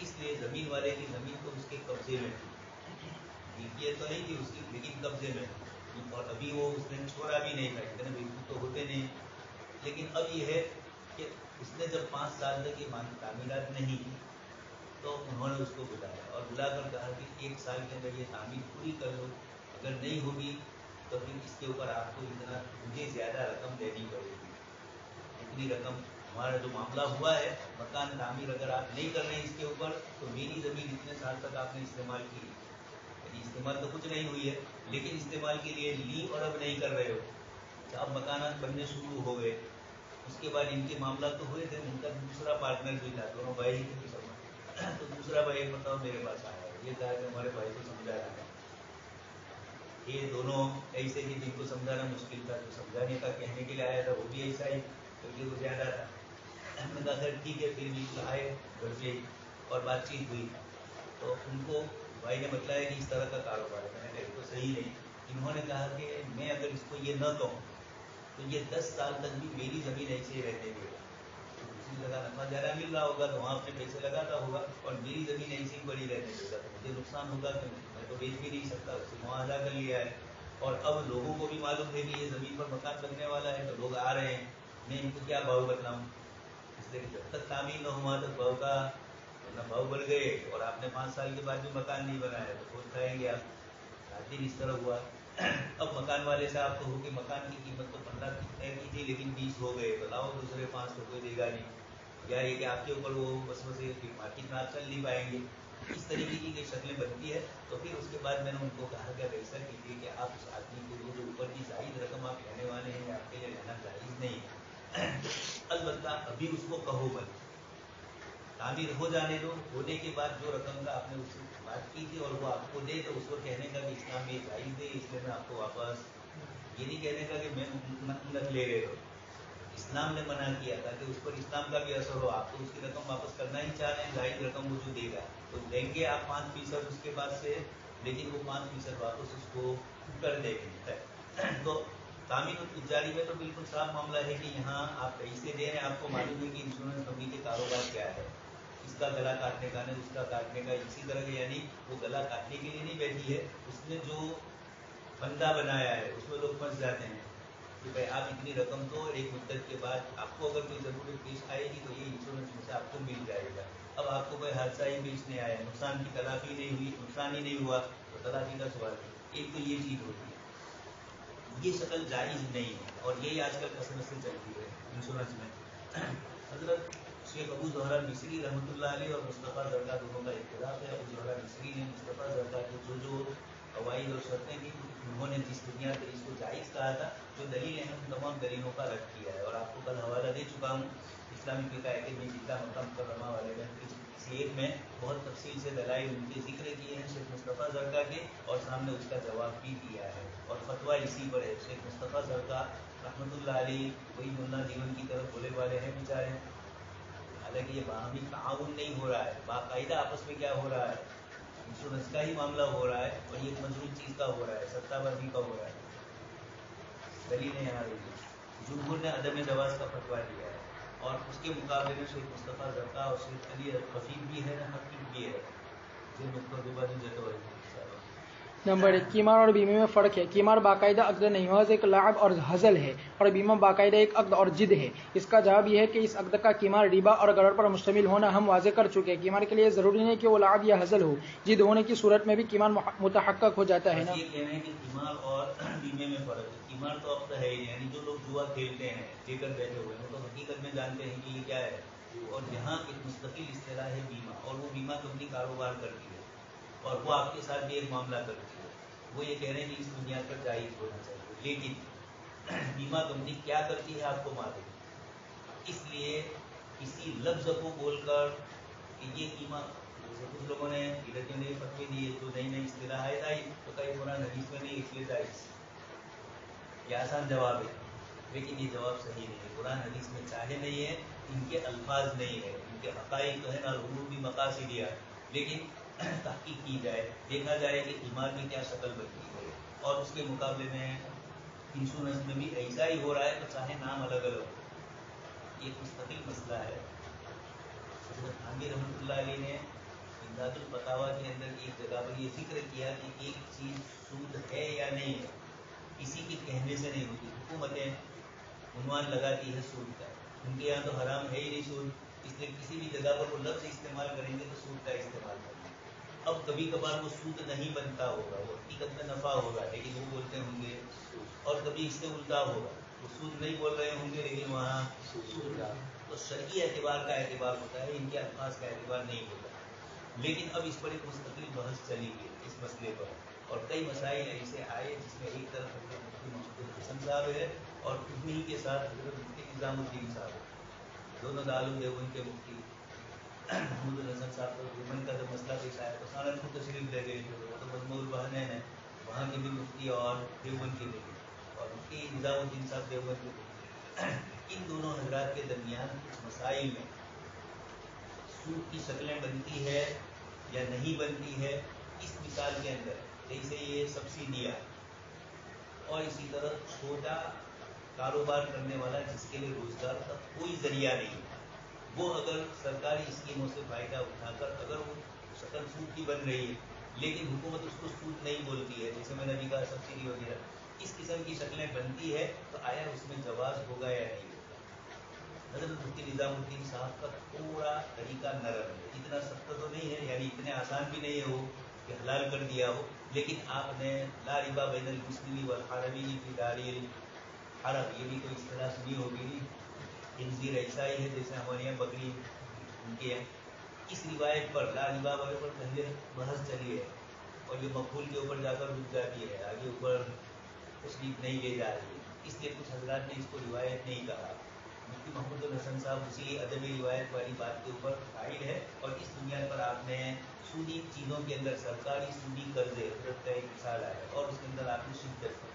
इसलिए ज़मीन वाले की ज़मीन तो उसके कब्जे में थी। ملکیت تو نہیں تھی اس کی لیکن قبضے میں، اور ابھی وہ اس نے چھوڑا بھی نہیں تھا، اتنے بیوقوف تو ہوتے نہیں. لیکن اب یہ ہے کہ اس نے جب 5 سال تک یہ تعمیرات نہیں کی تو انہوں نے اس کو بلایا اور بلا کر کہا کہ 1 سال کے اندر یہ تعمیر پوری کر لو، اگر نہیں ہوگی تو پھر اس کے اوپر آپ کو اتنا مجھے زیادہ رقم دینی پڑے گی. اتنی رقم ہمارا جو معاملہ ہوا ہے مکان تعمیر اگر آپ نہیں کر رہے ہیں اس کے اوپر تو میری زمین اتنے سال تک آپ نے استعمال کی، یعنی استعمال تو کچھ نہیں ہوئی ہے لیکن استعمال کے لیے لی اور اب نہیں کر رہے ہو. اب مکانات بننے شروع ہو گئے، اس کے بعد ان کے معاملات تو ہوئے تھے، ان کا دوسرا پارٹنر بھی تھا، دونوں بھائی تھے تو دوسرا بھائی بتاؤ میرے پاس آیا ہے، یہ کہا کہ ہمارے بھائی کو سمجھا رہا ہے. یہ دونوں ایسے ہی جن کو سمجھانا مشکل تھا، جو سمجھانے کا کہنے کے لیے آیا تھا وہ بھی ایسا ہی کیونکہ وہ زیادہ تھا. میں کہا خیر ٹھیک ہے، پھر بھی آئے گھر پہ اور بات چیت ہوئی تو ان کو بھائی نے بتلایا کہ اس طرح کا کاروبار ہے. میں نے کہا تو صحیح نہیں. انہوں نے کہا کہ میں اگر اس کو یہ نہ کہوں تو یہ 10 سال تک بھی میری زمین ایسے ہی رہنے دے گا. دوسری جگہ نفع زیادہ مل رہا ہوگا تو وہاں اپنے پیسے لگاتا ہوگا اور میری زمین ایسی ہی بڑی رہنے دے گا تو مجھے نقصان ہوگا کہ میں تو بیچ بھی نہیں سکتا. اس سے معاہدہ کر لیا ہے اور اب لوگوں کو بھی معلوم ہے کہ یہ زمین پر مکان بننے والا ہے تو لوگ آ رہے ہیں، میں ان کو کیا بھاؤ بتلاؤں. اس لیے جب تک تعمیر نہ ہوا تک بھاؤ کا نہ بھاؤ بڑھ گئے اور آپ نے 5 سال کے بعد بھی مکان نہیں بنایا تو خود کھائیں گے آپ. ہر دن اس طرح ہوا. اب مکان والے سے آپ کو ہو کہ مکان کی قیمت تو 15 طے کی تھی لیکن 20 ہو گئے تو لاؤ دوسرے 5 تو کوئی دے گا نہیں، یا یہ کہ آپ کے اوپر وہ بس وسے مارکیٹ میں آپ چل نہیں پائیں گے. اس طریقے کی کوئی شکلیں بنتی ہے تو پھر اس کے بعد میں نے ان کو کہا کہ اب ایسا کیجیے کہ آپ اس آدمی کو جو اوپر کی زائد رقم آپ لینے والے ہیں آپ کے لیے لینا جائز نہیں ہے. البتہ ابھی اس کو کہو مت، تعمیر ہو جانے دو، ہونے کے بعد جو رقم کا آپ نے اس سے بات کی تھی اور وہ آپ کو دے تو اس کو کہنے کا کہ اسلام یہ جائز دے اس لیے میں آپ کو واپس، یہ نہیں کہنے کا کہ میں منت لے رہے ہو. اسلام نے منع کیا تھا کہ اس پر اسلام کا بھی اثر ہو. آپ تو اس کی رقم واپس کرنا ہی چاہ رہے ہیں، جائز رقم وہ جو دے گا تو دیں گے آپ 5% اس کے بعد سے، لیکن وہ 5% واپس اس کو کر دیں گے. تو تعمیر التجاری میں تو بالکل صاف معاملہ ہے کہ یہاں آپ پیسے دے رہے ہیں، آپ کو معلوم ہے کہ انشورنس کمپنی کے کاروبار کیا ہے، اس کا گلا کاٹنے کا نہیں، اس کا کاٹنے کا. اسی طرح کے یعنی وہ گلا کاٹنے کے لیے نہیں بیٹھی ہے، اس نے جو بندہ بنایا ہے اس میں لوگ پھنس جاتے ہیں کہ بھائی آپ اتنی رقم دو اور ایک مدت کے بعد آپ کو اگر کوئی ضرورت پیش آئے گی تو یہ انشورنس میں سے آپ کو مل جائے گا. اب آپ کو کوئی حادثہ ہی پیش نہیں آیا، نقصان کی تلافی نہیں ہوئی، نقصان ہی نہیں ہوا تو تلافی کا سوال ہے. ایک تو یہ چیز ہوتی ہے، یہ شکل جائز نہیں ہے اور یہی آج کل کسمت سے چلتی ہے انشورنس میں. حضرت شیخ ابو زہرا مصری رحمۃ اللہ علیہ اور مصطفیٰ زرگاہ دونوں کا اختلاف ہے. ابو زہرا مصری نے مصطفیٰ زرگاہ کے جو قواعد اور شرطیں تھیں انہوں نے جس بنیاد پر اس کو جائز کہا تھا، جو دلیل ہے ان تمام دلیلوں کا رد کیا ہے. اور آپ کو کل حوالہ دے چکا ہوں اسلامی فقہ اکیڈمی جدہ مکہ مکرمہ والے نے کسی ایک میں بہت تفصیل سے دلائل ان کے ذکر کیے ہیں شیخ مصطفیٰ زرگاہ کے، اور سامنے اس کا جواب بھی دیا ہے اور فتویٰ اسی پر ہے. شیخ مصطفیٰ زرگاہ رحمۃ اللہ علیہ وہی ملا جیون کی طرف بولے والے ہیں بیچارے. حالانکہ یہ باہمی تعاون نہیں ہو رہا ہے، باقاعدہ آپس میں کیا ہو رہا ہے، انشورنس کا ہی معاملہ ہو رہا ہے اور یہ ایک مجروح چیز کا ہو رہا ہے، ستا بازی کا ہو رہا ہے. دلیلیں آ رہی ہیں. جمہور نے عدم جواز کا فتویٰ دیا ہے اور اس کے مقابلے میں شیخ مصطفیٰ زرگاہ اور شیخ علی خفیف بھی ہے نا، حقیق بھی ہے. یہ نقطہ دوبارہ جتو ہے. نمبر 1 قیمار اور بیمے میں فرق ہے. قیمار باقاعدہ عقد نہیں، محض ایک لعب اور ہزل ہے، اور بیمہ باقاعدہ ایک عقد اور جد ہے. اس کا جواب یہ ہے کہ اس عقد کا قیمار ربا اور غرر پر مشتمل ہونا ہم واضح کر چکے ہیں. قیمار کے لیے ضروری نہیں کہ وہ لعب یا ہزل ہو، جد ہونے کی صورت میں بھی قیمار متحقق ہو جاتا ہے نا. یہ کہہ رہے ہیں کہ قیمار اور بیمے میں فرق ہے. قیمار تو عقد ہے ہی، یعنی جو لوگ جوا کھیلتے ہیں لے کر بیٹھے ہوئے ہیں وہ تو حقیقت میں جانتے ہیں کہ یہ کیا ہے. اور یہاں ایک مستقل اصطلاح ہے بیمہ، اور وہ بیمہ کمپنی کاروبار کرتی ہے اور وہ آپ کے ساتھ بھی ایک معاملہ کرتی ہے. وہ یہ کہہ رہے ہیں کہ اس بنیاد پر جائز ہونا چاہیے. لیکن بیمہ کمپنی کیا کرتی ہے آپ کو معلوم، اس لیے کسی لفظ کو بول کر کہ یہ قیمہ، جیسے کچھ لوگوں نے ادھر نئے فتوے دیے جو نئی نئی اصطلاحات آئی تو کئی قرآن حدیث میں نہیں، اس لیے جائز. یہ آسان جواب ہے لیکن یہ جواب صحیح نہیں ہے. قرآن حدیث میں چاہے نہیں ہے، ان کے الفاظ نہیں ہے، ان کے حقائق تو ہے نا العلوم مقاصدیہ، لیکن تحقیق کی جائے، دیکھا جائے کہ ایمان میں کیا شکل بنتی ہے. اور اس کے مقابلے میں انشورنس میں بھی ایسا ہی ہو رہا ہے تو چاہے نام الگ الگ ہو، یہ مستقل مسئلہ ہے. حضرت عامر رحمۃ اللہ علیہ نے इमदाद फतावा के अंदर एक जगह पर ये जिक्र किया कि एक चीज़ सूद है या नहीं है, किसी के कहने से नहीं होती। हुकूमतें उन्वान लगाती है सूद का, उनके यहाँ तो हराम है ही नहीं सूद, इसलिए किसी भी जगह पर वो लफ्ज़ इस्तेमाल करेंगे तो सूद का इस्तेमाल करेंगे। अब कभी कभार वो सूद नहीं बनता होगा, वो हकीकत में नफ़ा होगा, लेकिन वो बोलते होंगे, और कभी इससे उल्टा होगा, वो सूद नहीं बोल रहे होंगे लेकिन वहाँ सूद का। तो शरई एतबार का एतबार होता है, इनके अल्फाज का एतबार नहीं होता। लेकिन अब इस पर एक मुस्तकिल बहस चली गई इस मसले पर, और कई मसाइल ऐसे आए जिसमें एक तरफ हज़रत मुफ्ती मोहम्मद हसन साहब है और उन्हीं के साथ हज़रत मुफ्ती निज़ामुद्दीन साहब, दोनों दारुल देवबंद के मुफ्ती मोहम्मद हसन साहब को देवबंद का जब मसला पेश आया तो सारा को तशरीफ ले गए थे, वो तो मजमूल बहन है, वहाँ के भी मुफ्ती और देवबंद के भी, और मुफ्ती निज़ामुद्दीन साहब देवबंद के मुफ्ती। इन दोनों हजरात के दरमियान कुछ मसाइल में सूद की शक्लें बनती है या नहीं बनती है। इस मिसाल के अंदर जैसे ये सब्सिडियाँ और इसी तरह छोटा कारोबार करने वाला जिसके लिए रोजगार का कोई जरिया नहीं, वो अगर सरकारी स्कीमों से फायदा उठाकर अगर वो शक्ल सूद की बन रही है लेकिन हुकूमत उसको सूद नहीं बोलती है, जैसे मैंने अभी कहा सब्सिडी वगैरह, इस किस्म की शक्लें बनती है तो आया उसमें जवाज होगा या नहीं। हज़रत मुफ्ती निज़ामुद्दीन साहब का थोड़ा तरीका नरम है, इतना सख्त तो नहीं है, यानी इतने आसान भी नहीं है वो कि हलाल कर दिया हो, लेकिन आपने ला रिबा बैनल मुस्लिमी वल हरमी फी दारिल हरम, ये भी कोई इस्तिलाह सुनी होगी, खिंजीर ऐसा ही है जैसे हमारे यहाँ बकरी उनके यहाँ। इस रिवायत पर ला रिबा वाले पर पहले बहस चली है और ये मकबूल के ऊपर जाकर रुक जाती है, आगे ऊपर तशरीफ नहीं ले जा रही है, इसलिए कुछ हजरात ने इसको रिवायत नहीं कहा। मुफ्ती मोहम्मद हसन साहब उसी अदबी रिवायत वाली बात के ऊपर कायल है, और इस बुनियाद पर आपने सूदी चीज़ों के अंदर सरकारी सूदी कर्जे हजरत का एक मिसाल आया और उसके अंदर आपने शिद्दत की।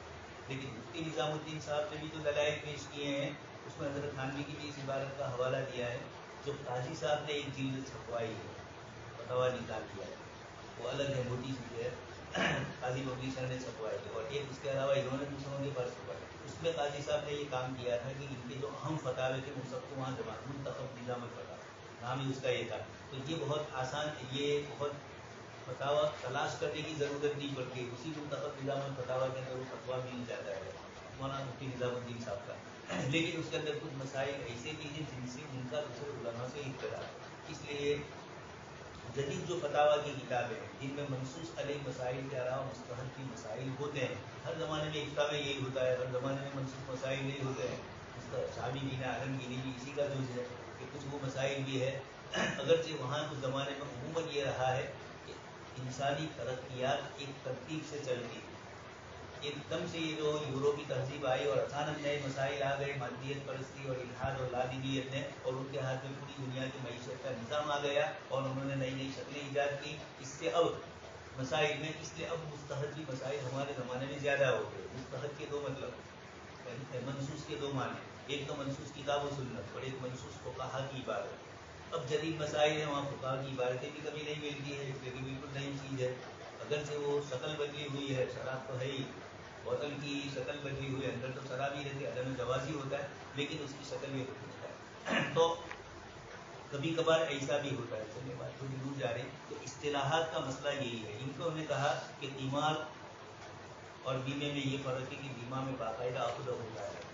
लेकिन मुफ्ती निज़ामुद्दीन साहब ने भी जो दलाइल पेश किए हैं उसमें हजरत थानवी की भी इस इबारत का हवाला दिया है, जो काजी साहब ने एक जिल्द छपवाई है, फतवा निकाल दिया है, वो अलग है, मोटी चीज़ है, काजी पब्लिशर ने छपवाई है, और एक उसके अलावा इन्होंने दूसरों के पास छपवाई। उसमें काजी साहब ने ये काम किया था कि इनके जो अहम फतावे थे उन सबको वहाँ जमा, मुंतखब निज़ाम फतावा नाम ही उसका ये था। तो ये बहुत आसान, ये बहुत फतावा तलाश करने की ज़रूरत नहीं पड़ती, उसी मुंतखब निज़ाम फतावा के अंदर वो फतवा मिल जाता है मौलाना मुफ्ती निज़ामुद्दीन साहब का। लेकिन उसके अंदर कुछ मसाइल ऐसे भी हैं जिनसे उनका दूसरे उलमा से इख्तिलाफ, इसलिए जदीद जो फतावा की किताबें हैं जिनमें मनसूस अलैह मसाइल के अलावा मुस्तहब की मसाइल होते हैं, हर ज़माने में इफ्ता में यही होता है, हर ज़माने में मनसूस मसाइल नहीं होते हैं। शामी मीना आलमगीरी भी इसी का जुज़ है कि कुछ वो मसाइल भी है, अगरचे वहाँ उस ज़माने में अमूमन ये रहा है कि इंसानी तरक्यात एक तरतीब से चलती है। एकदम से ये जो यूरोपी तहजीब आई और अचानक नए मसाइल आ गए, मादियत परस्ती और इल्हाद और लादीनियत ने, और उनके हाथ में पूरी दुनिया की मईशत का निज़ाम आ गया और उन्होंने नई नई शक्लें ईजाद की। इससे अब मसाइल में, इसलिए अब मुस्तहद की मसाइल हमारे ज़माने में ज़्यादा हो गए। मुस्तहद के दो मतलब, मनसूस के दो माने, एक तो मनसूस किताब व सुन्नत और एक मनसूस फुक़हा की इबारत। अब जदीद मसाइल हैं, वहाँ फुक़हा की इबारतें भी कभी नहीं मिलती है, इसलिए बिल्कुल नई चीज़ है। अगरचे वो शक्ल बदली हुई है, शराब तो है ही, बोतल की शक्ल बदली हुई, अंदर तो शराब ही रहती है, अदम जवाजी होता है, लेकिन उसकी शक्ल ये होता है। तो कभी कभार ऐसा भी होता है। चलिए बात थोड़ी दूर जा रही, तो इस्तिलाहात का मसला यही है। इनको हमने कहा कि ईमार और बीमे में ये फ़र्क है कि बीमा में बाकायदा अक़द होता है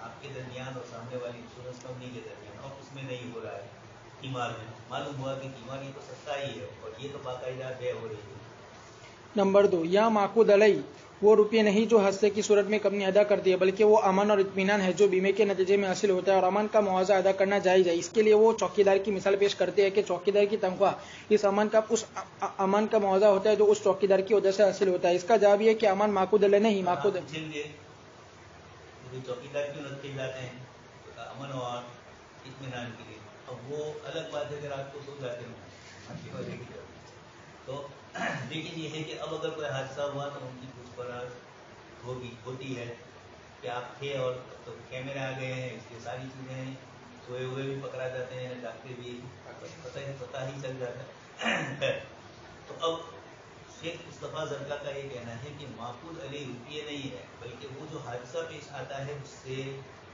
आपके दरमियान और सामने वाली इंश्योरेंस कंपनी के दरमियान, और उसमें नहीं हो रहा है। ईमार में मालूम हुआ कि ईमार ये तो सस्ता ही है और ये तो बाकायदा तय हो रही है। नंबर 2, यह माकूद अलई वो रुपये नहीं जो हस्से की सूरत में कंपनी अदा करती है, बल्कि वो अमन और इत्मीनान है जो बीमे के नतीजे में हासिल होता है, और अमन का मुआवजा अदा करना जायज़ है। इसके लिए वो चौकीदार की मिसाल पेश करते हैं कि चौकीदार की तनख्वाह इस अमन का उस अमन का मुआवजा होता है जो उस चौकीदार की वजह से हासिल होता है। इसका जवाब ये कि अमन माकूद अलई नहीं, माकूद चौकीदार क्यों रखे जाते हैं? अमन और इत्मीनान के लिए। अब वो अलग बात है, अगर आपको सो जाते हो तो लेकिन ये है कि अब अगर कोई हादसा हुआ तो उनकी पूछपरछ होती है कि आप थे और तो कैमरे आ गए हैं, इसलिए सारी चीज़ें सोए हुए भी पकड़ा जाते हैं, जागते भी पता ही चल जाता है। तो अब शेख मुस्तफ़ा ज़रका का ये कहना है कि माकूद अलई रुपये नहीं है, बल्कि वो जो हादसा पेश आता है उससे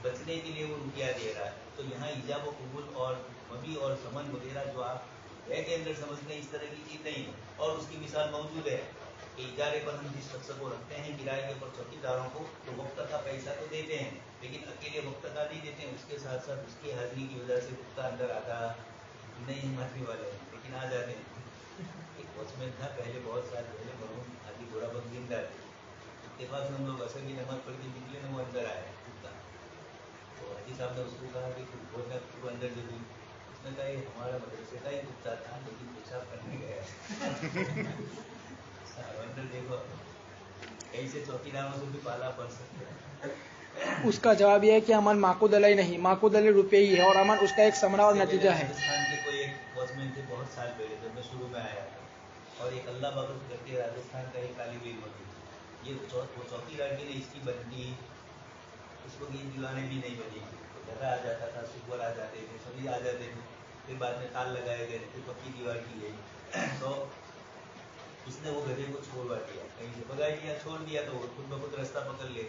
बचने के लिए वो रुपया दे रहा है। तो यहाँ ईजाब व कबूल और मबी और समन वगैरह जो आप है के अंदर समझते हैं इस तरह की चीज नहीं है। और उसकी मिसाल मौजूद है कि इजारे पर हम जिस शख्स को रखते हैं किराए के ऊपर चौकीदारों को, तो वक्त का पैसा तो देते हैं, लेकिन अकेले वक्त का नहीं देते हैं, उसके साथ साथ उसकी हाजिरी की वजह से कुत्ता अंदर आता नहीं हाजिरी वाले हैं, लेकिन आ जाते हैं। एक वॉचमैन था पहले, बहुत साल पहले, मरहूम हाजी घोड़ाबंद जिंदा थे। उसके बाद हम लोग असर की नमाज पढ़ के निकले ना, वो अंदर आया कुत्ता। तो हाजी साहब ने उसको कहा कि कुछ बोलना तू अंदर जरूर। उसने कहा ये हमारा मदरसे का ही कुत्ता था, लेकिन पेशाब करने गया। अंदर देखो ऐसे चौकीदारों से भी पाला पड़ सकते हैं। उसका जवाब यह है कि अमन माकूद अलई नहीं, माकूद अलई रुपये ही है और अमन उसका एक समरा और नतीजा है। राजस्थान के कोई एक वॉचमैन थे बहुत साल पहले, जब मैं शुरू में आया था, और एक अल्लाह बखश करके राजस्थान का एक तालिब इल्म थी, ये चौकीदार के लिए इसकी बनती, उसको नींद दिलाने भी नहीं बनी, तो घर आ जाता था, सुबह आ जाते थे, सभी आ जाते थे, फिर बाद में ताल लगाए गए, फिर पक्की दीवार की गई। तो इसने वो गधे को छोड़वा दिया, कहीं से भगा दिया, छोड़ दिया, तो खुद ब खुद रास्ता पकड़ ले।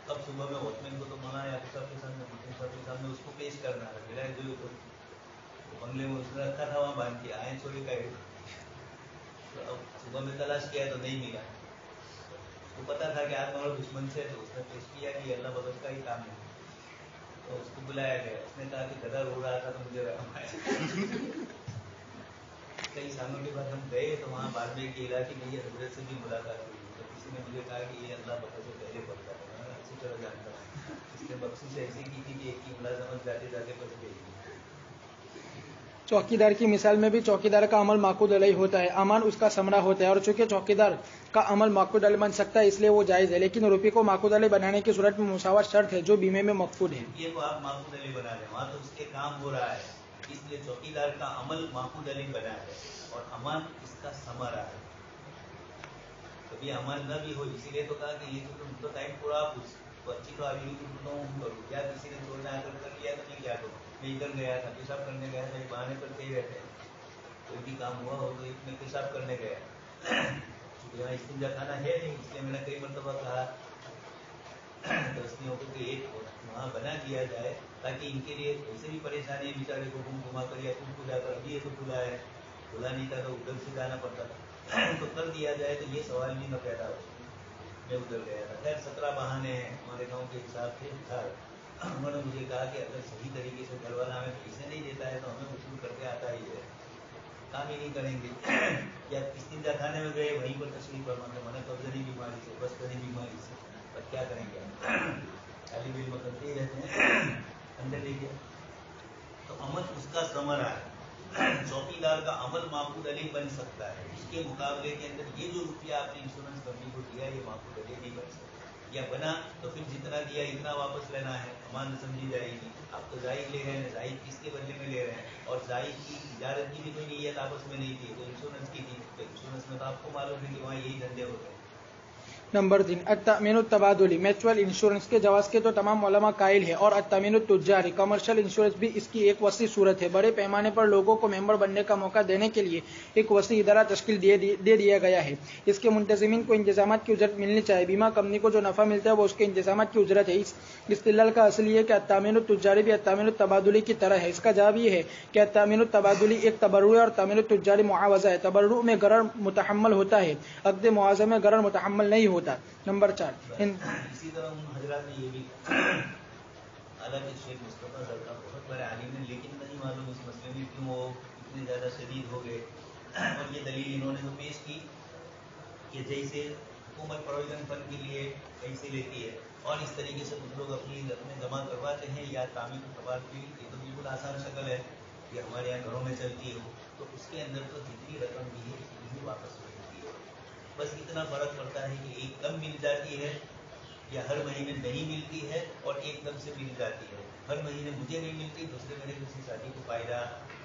अब सुबह में वॉचमैन को तो मनाया, सबके सामने सबके सामने उसको पेश करना है, मेरा जो तो बंगले में उसने रखा था वहाँ बांध के आए चोरी का। तो अब सुबह में तलाश किया तो नहीं मिला, उसको पता था कि आज हमारा दुश्मन से, तो उसने पेश किया कि अल्लाह बदल का ही काम है। तो उसको बुलाया गया, उसने कहा कि गधा रो रहा था तो मुझे रहा। कई सालों के बाद हम गए तो वहाँ बाद में के इलाके में ये हजरत से भी मुलाकात हुई, तो किसी ने मुझे कहा कि ये अल्लाह बखश से पहले पढ़ता था, मैं अच्छी तरह जानता हूँ। इसने बख्शिश ऐसी की थी कि एक की मुलाजमत जाते जाते बच गई। चौकीदार की मिसाल में भी चौकीदार का अमल माकूद अलई होता है, अमान उसका समरा होता है, और चूंकि चौकीदार का अमल माकूद अलई बन सकता है इसलिए वो जायज़ है, लेकिन रुपये को माकूद अलई बनाने की सूरत में मुसावत शर्त है जो बीमे में मकफूद है। ये को आप माकूद अलई बना दें, वहाँ तो उसके काम हो रहा है, इसलिए चौकीदार का अमल माकूद अलई बना है और अमान इसका समरा है। कभी अमान न भी हो, इसीलिए तो कहा कि ये तो टाइम पूरा आप तो अच्छी तो अभी करूँ, क्या किसी ने छोड़ना आकर कर लिया तो मैं क्या करूँ, मैं इधर गया था, पेशाब करने गया था, बहाने करते ही रहते हैं, कोई भी काम हुआ हो तो इसमें पेशाब करने गया, क्योंकि यहाँ इस्तिंजा खाना है नहीं, इसलिए मैंने कई मरतबा कहा दस्तियों को कि एक वहाँ बना दिया जाए ताकि इनके लिए वैसे भी परेशानी है, बेचारे को घुमा कर या तुमको जाकर, अभी ये तो खुला है, खुला नहीं था तो उधर से जाना पड़ता था, तो कर दिया जाए तो ये सवाल भी न पैदा हो। मैं उधर गया था, खैर 17 बहाने हैं हमारे गाँव के हिसाब से था। उन्होंने मुझे कहा कि अगर सही तरीके से घर वाला हमें पैसे नहीं देता है तो हमें वसूल करके आता ही है, काम ही नहीं करेंगे। या इस्तिंजा खाने में गए, वहीं पर तशरीफ फरमा, मैंने कब्जनी बीमारी से, बसकनी बीमारी से, पर क्या करेंगे, खाली बिल में करते ही रहते हैं, अंदर ले गया। तो अमल उसका समरा है, चौकीदार का अमल माकूद अलई बन सकता है, इसके मुकाबले के अंदर ये जो रुपया आपने इंश्योरेंस कंपनी को दिया ये माकूद अलई नहीं बन सकता, या बना तो फिर जितना दिया इतना वापस लेना है, अमान समझी जाएगी। आप तो जायज ले रहे हैं, जायज किसके बदले में ले रहे हैं, और जायज की इजारत की भी कोई नीयत आपस में नहीं थी, तो इंश्योरेंस की थी, तो इंश्योरेंस में तो आपको मालूम है कि वहाँ यही धंधे होते हैं। नंबर 3 अत्तामीन तबादुली, म्यूचुअल इंश्योरेंस के जवाज़ के तो तमाम उलमा कायल है, और अत्तामीन तुज्जारी, कमर्शियल इंश्योरेंस भी इसकी एक वसी सूरत है। बड़े पैमाने पर लोगों को मेंबर बनने का मौका देने के लिए एक वसी इदारा तश्कील दे दिया गया है। इसके मुंतज़िमीन को इंतजामात की उजरत मिलनी चाहिए, बीमा कंपनी को जो नफ़ा मिलता है वो उसके इंतजामात की उजरत है। इस इस्तिलाल का असली है कि अत्तामीन तुज्जारी भी अत्तामीन तबादुली की तरह है। इसका जवाब ये है कि अत्तामीन तबादुली एक तबर्रु है और अत्तामीन तुज्जारी मुआवजा है। तबर्रु में गरर मुतहम्मल होता है, अक़्द मुआवजा में गरर मुतहम्मल नहीं होता। नंबर 4 इसी तरह उन हजरात ने ये भी, हालांकि शेख मुस्तफा साहब बहुत बड़े आलिम हैं, लेकिन नहीं मालूम इस मसले में क्यों वो इतने ज़्यादा शदीद हो गए, और ये दलील इन्होंने तो पेश की कि जैसे हुकूमत प्रोविजन फंड के लिए पैसे लेती है और इस तरीके से कुछ लोग अपनी रकमें जमा करवाते हैं, या तामीर तबादुली, ये तो बिल्कुल आसान शक्ल है कि हमारे यहाँ घरों में चलती हो, तो उसके अंदर तो जितनी रकम भी है उतनी वापस मिलती है। बस इतना फर्क पड़ता है कि एकदम मिल जाती है या हर महीने नहीं मिलती है, और एकदम से मिल जाती है, हर महीने मुझे नहीं मिलती, दूसरे महीने किसी साथी को फायदा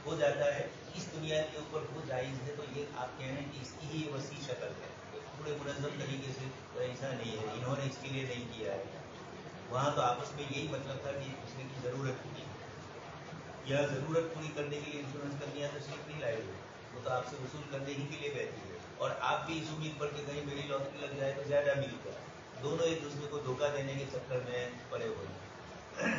हो जाता है। इस दुनिया के ऊपर वो जायज़ है, तो ये आप कह रहे हैं कि इसकी ही वसी शक्ल है, पूरे मुनज़्ज़म तरीके से तो ऐसा नहीं है, इन्होंने इसके लिए नहीं किया है। वहाँ तो आपस में यही मतलब था कि दूसरे की ज़रूरत थी, या ज़रूरत पूरी करने के लिए इंश्योरेंस कंपनियाँ तशरीफ नहीं लाई हुई, वो तो आपसे वसूल करने ही के लिए बैठी है, और आप भी इस उम्मीद पर कि कहीं मेरी लॉटरी लग जाए तो ज़्यादा मिल जाए, दोनों एक दूसरे को धोखा देने के चक्कर में पड़े हुए हैं।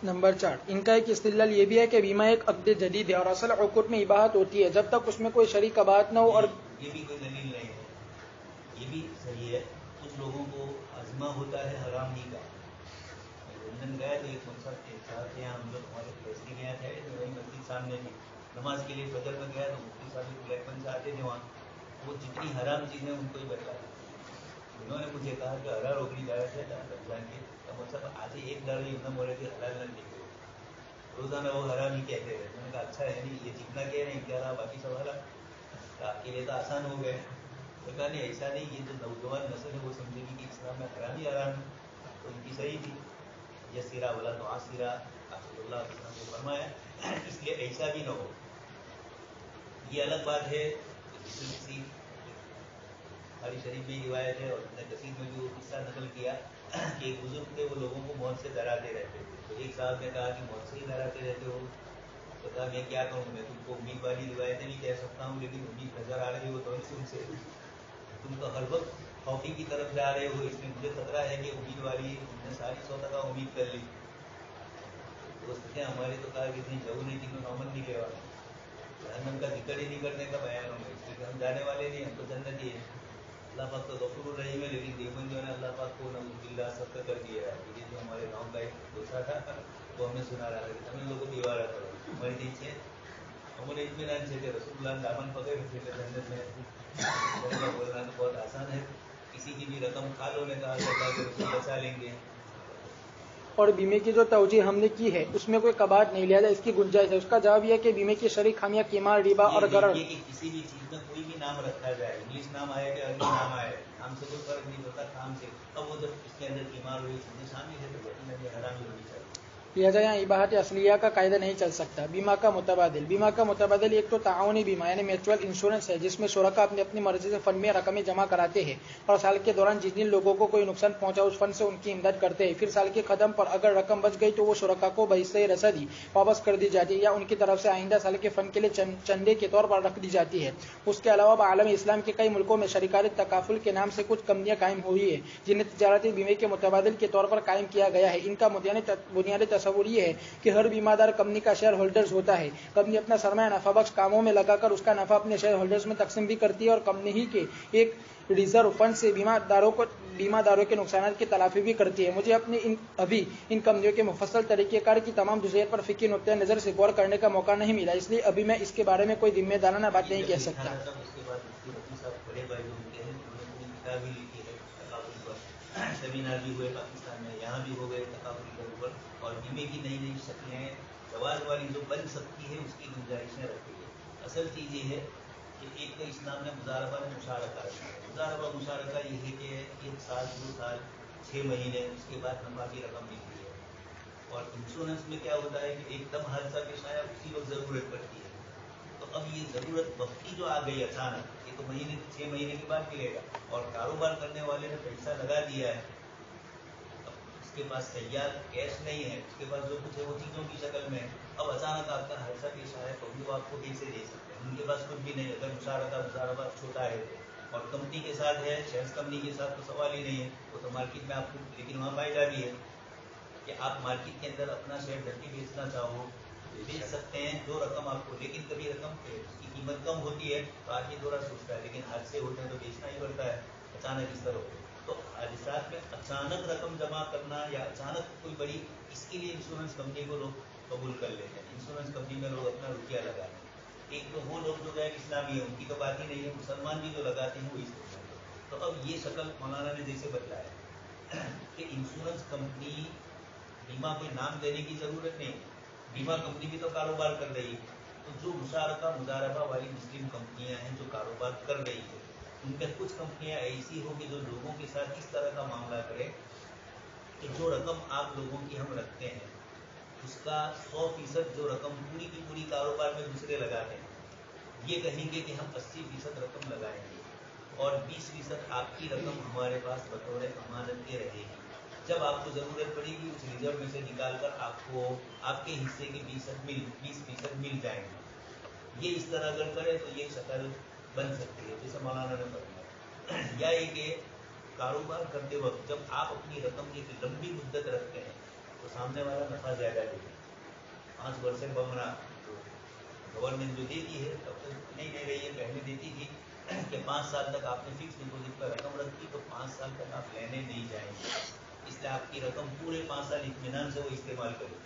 नंबर 4, इनका एक इस्तिदलाल ये भी है कि बीमा एक अक़्द जदीद है और असल उक़ूद में इबाहत होती है जब तक उसमें कोई शरीक कबाहत न हो। और ये भी कोई दलील नहीं है, ये भी सही है। कुछ लोगों को आजमा होता है हराम ही का। लंदन गया तो एक मकसद के साथ यहाँ हम लोग हमारे फैसले गया थे, वही मस्जिद सामने थी, नमाज के लिए फजर में गया तो मुफ्ती साहब फ्लैटमैन से आते थे वहाँ, वो जितनी हराम चीज़ें उनको ही बता दी। उन्होंने मुझे कहा कि हरा रोकड़ी जाया थे रमजान के, तो मतलब आज एक दारू एकदम हो रहे थे हलाल न निकले, रोजाना वो हराम ही कहते रहे। मैंने कहा अच्छा है नहीं, ये जितना कह रहे हैं क्या बाकी सब हराम, तो आपके लिए तो आसान हो गए। तो कहा नहीं ऐसा नहीं, ये जो नौजवान नस्ल है वो समझेगी कि इस्लाम में हराम ही हराम है, तो उनकी सही थी। ये सिरा वाला तो आसिरा अब्दुल्ला ने फरमाया, इसलिए ऐसा भी न हो। ये अलग बात है। हरी शरीफ में रिवायत है और कसीर में भी वो किस्सा नकल किया कि एक बुजुर्ग थे, वो लोगों को मौत से डराते रहते थे। तो एक साहब ने कहा कि मौत से ही डराते रहते हो, तो कहा मैं क्या कहूँ, मैं तुमको उम्मीद वाली रिवायतें भी कह सकता हूँ, लेकिन उम्मीद नजर आ रही हो तो तुमसे, तुम तो हर वक्त खौफी की तरफ जा रहे हो, इसमें मुझे खतरा है कि उम्मीद वाली तुमने सारी 100% उम्मीद कर ली। दोस्त थे हमारे तो कहा कि नहीं जाऊ नहीं, तीनों नॉर्मल नहीं लेवा, जहन्नम का जिक्र ही नहीं करने का बयान होगा, इसलिए हम जाने वाले नहीं, हम तो जन्नती है। अल्लाह पाक तो गफूर रहीम है, लेकिन देवन जो है अल्लाह पाक को नज़ुबिल्लाह सख्त कर दिया है। ये जो हमारे गांव का एक दूसरा था वो हमें सुना रहा था, हम लोगों को दीवार करो हमारी दी है, हमारे इत्मीनान से रसूलुल्लाह दामन पकड़ थे जन्नत में। बोलना तो बहुत आसान है, किसी की भी रकम खा लो ने कहा अल्लाह के रसूल बचा लेंगे। और बीमे की जो तवजीह हमने की है उसमें कोई कबाहत नहीं, लिहाजा इसकी गुंजाइश है। उसका जवाब यह है कि बीमे की शरीक खामियां कीमार रिबा और गरर। कि किसी भी चीज में कोई भी नाम रखा जाए, इंग्लिश नाम आए कि अरबी नाम आए, नाम से कोई फर्क नहीं पड़ता, काम से। अब वो जब इसके अंदर कीमार हुई चीजें शामिल है तो यकीनन हरामी होनी चाहिए। लिहाजा यहाँ इबाहत असलिया का कायदा नहीं चल सकता। बीमा का मुतबादिल, बीमा का मुतबादिल एक तो ताउनी बीमा यानी म्यूचुअल इंश्योरेंस है जिसमें शुरका अपनी अपनी मर्जी से फंड में रकमें जमा कराते हैं और साल के दौरान जिन जिन लोगों को कोई नुकसान पहुंचा उस फंड से उनकी इमदाद करते हैं। फिर साल के खत्म पर अगर रकम बच गई तो वो शुरका को बहिस्से रसदी वापस कर दी जाती है या उनकी तरफ से आइंदा साल के फंड के लिए चंदे के तौर पर रख दी जाती है। उसके अलावा आलम इस्लाम के कई मुल्कों में शरीकात तकाफुल के नाम से कुछ कंपनियां कायम हुई है जिन्हें तिजारती बीमे के मुतबादिल के तौर पर कायम किया गया है। इनका बुनियादी तस्वुर ये है कि हर बीमादार कंपनी का शेयर होल्डर्स होता है। कंपनी अपना सरमाया नफाबख्श कामों में लगाकर उसका नफा अपने शेयर होल्डर्स में तकसीम भी करती है और कंपनी ही के एक रिजर्व फंड से बीमादारों के नुकसान की तलाफी भी करती है। मुझे अपनी इन कंपनियों के मुफस्सल तरीक़ेकार की तमाम जुज़ियत पर फ़िक्री नुक्ते नज़र से गौर करने का मौका नहीं मिला, इसलिए अभी मैं इसके बारे में कोई जिम्मेदाराना बात नहीं कह सकता। सेमिनार भी हुए पाकिस्तान में, यहाँ भी हो गए तकाफुल के ऊपर, और बीमे की नई नई शक्लें जवाज वाली जो बन सकती है उसकी गुंजाइशें रखी है। असल चीज़ ये है कि एक तो इस्लाम ने मुजारबा में मुशारका रखा है। मुशारका ये है कि 1 साल 2 साल 6 महीने उसके बाद नफा की रकम मिलती है। और इंश्योरेंस में क्या होता है कि एकदम हादसा पेश आया उसी वक्त ज़रूरत पड़ती है, तो अब ये ज़रूरत वक्ती जो आ गई अचानक, ये तो 6 महीने के बाद मिलेगा, और कारोबार करने वाले ने पैसा लगा दिया है, उसके पास तैयार कैश नहीं है, उसके पास जो कुछ है वो चीज़ों की शक्ल में है। अब अचानक आपका हादसा पेश आया तो वो आपको कैसे दे सकते हैं, उनके पास कुछ भी नहीं। अगर मुशारबा छोटा है और कंपनी के साथ है, शेयर कंपनी के साथ तो सवाल ही नहीं है, वो तो मार्केट में आपको, लेकिन वहाँ फायदा भी है कि आप मार्केट के अंदर अपना शेयर धरती बेचना चाहो बेच सकते हैं, जो रकम आपको, लेकिन कभी रकम की कीमत कम होती है तो आदमी थोड़ा सोचता है, लेकिन हादसे होते हैं तो बेचना ही पड़ता है अचानक इस तरह। तो हादसात में अचानक रकम जमा करना या अचानक कोई बड़ी, इसके लिए इंश्योरेंस कंपनी को लोग कबूल कर लेते हैं। इंश्योरेंस कंपनी में लोग अपना रुपया लगाते हैं। एक तो वो लोग जो गैर इस्लामी है उनकी तो बात ही नहीं है, मुसलमान भी जो लगाते हैं वो इस तरह। तो अब ये शक्ल मौलाना ने जैसे बतलाया कि इंश्योरेंस कंपनी, बीमा कोई नाम देने की जरूरत नहीं, बीमा कंपनी भी तो कारोबार कर रही है। तो जो मुजारबा वाली मुस्लिम कंपनियां हैं जो कारोबार कर रही है, उनमें कुछ कंपनियां ऐसी होगी जो लोगों के साथ इस तरह का मामला करे कि जो रकम आप लोगों की हम रखते हैं उसका 100% जो रकम पूरी की पूरी कारोबार में दूसरे लगाते हैं, ये कहेंगे कि हम 80% रकम लगाएंगे और 20% आपकी रकम हमारे पास बतौर अमानत के रहेगी। जब आपको जरूरत पड़ेगी उस रिजर्व में से निकालकर आपको आपके हिस्से के 20% मिल जाएंगे। ये इस तरह अगर करे तो ये शक्ल बन सकती है, जैसे मौलाना ने बताया। या ये कि कारोबार करते वक्त जब आप अपनी रकम की लंबी मुद्दत रखते हैं تو سامنے والا نفع زیادہ دے گا. 5 برس بمنا گورنمنٹ جو دیتی ہے تب تک نہیں دے رہی ہے, پہلے دیتی تھی کہ 5 سال تک آپ نے فکس ڈپوزٹ پر رقم رکھی تو 5 سال تک آپ لینے نہیں جائیں گے, اس لیے آپ کی رقم پورے 5 سال اطمینان سے وہ استعمال کرے.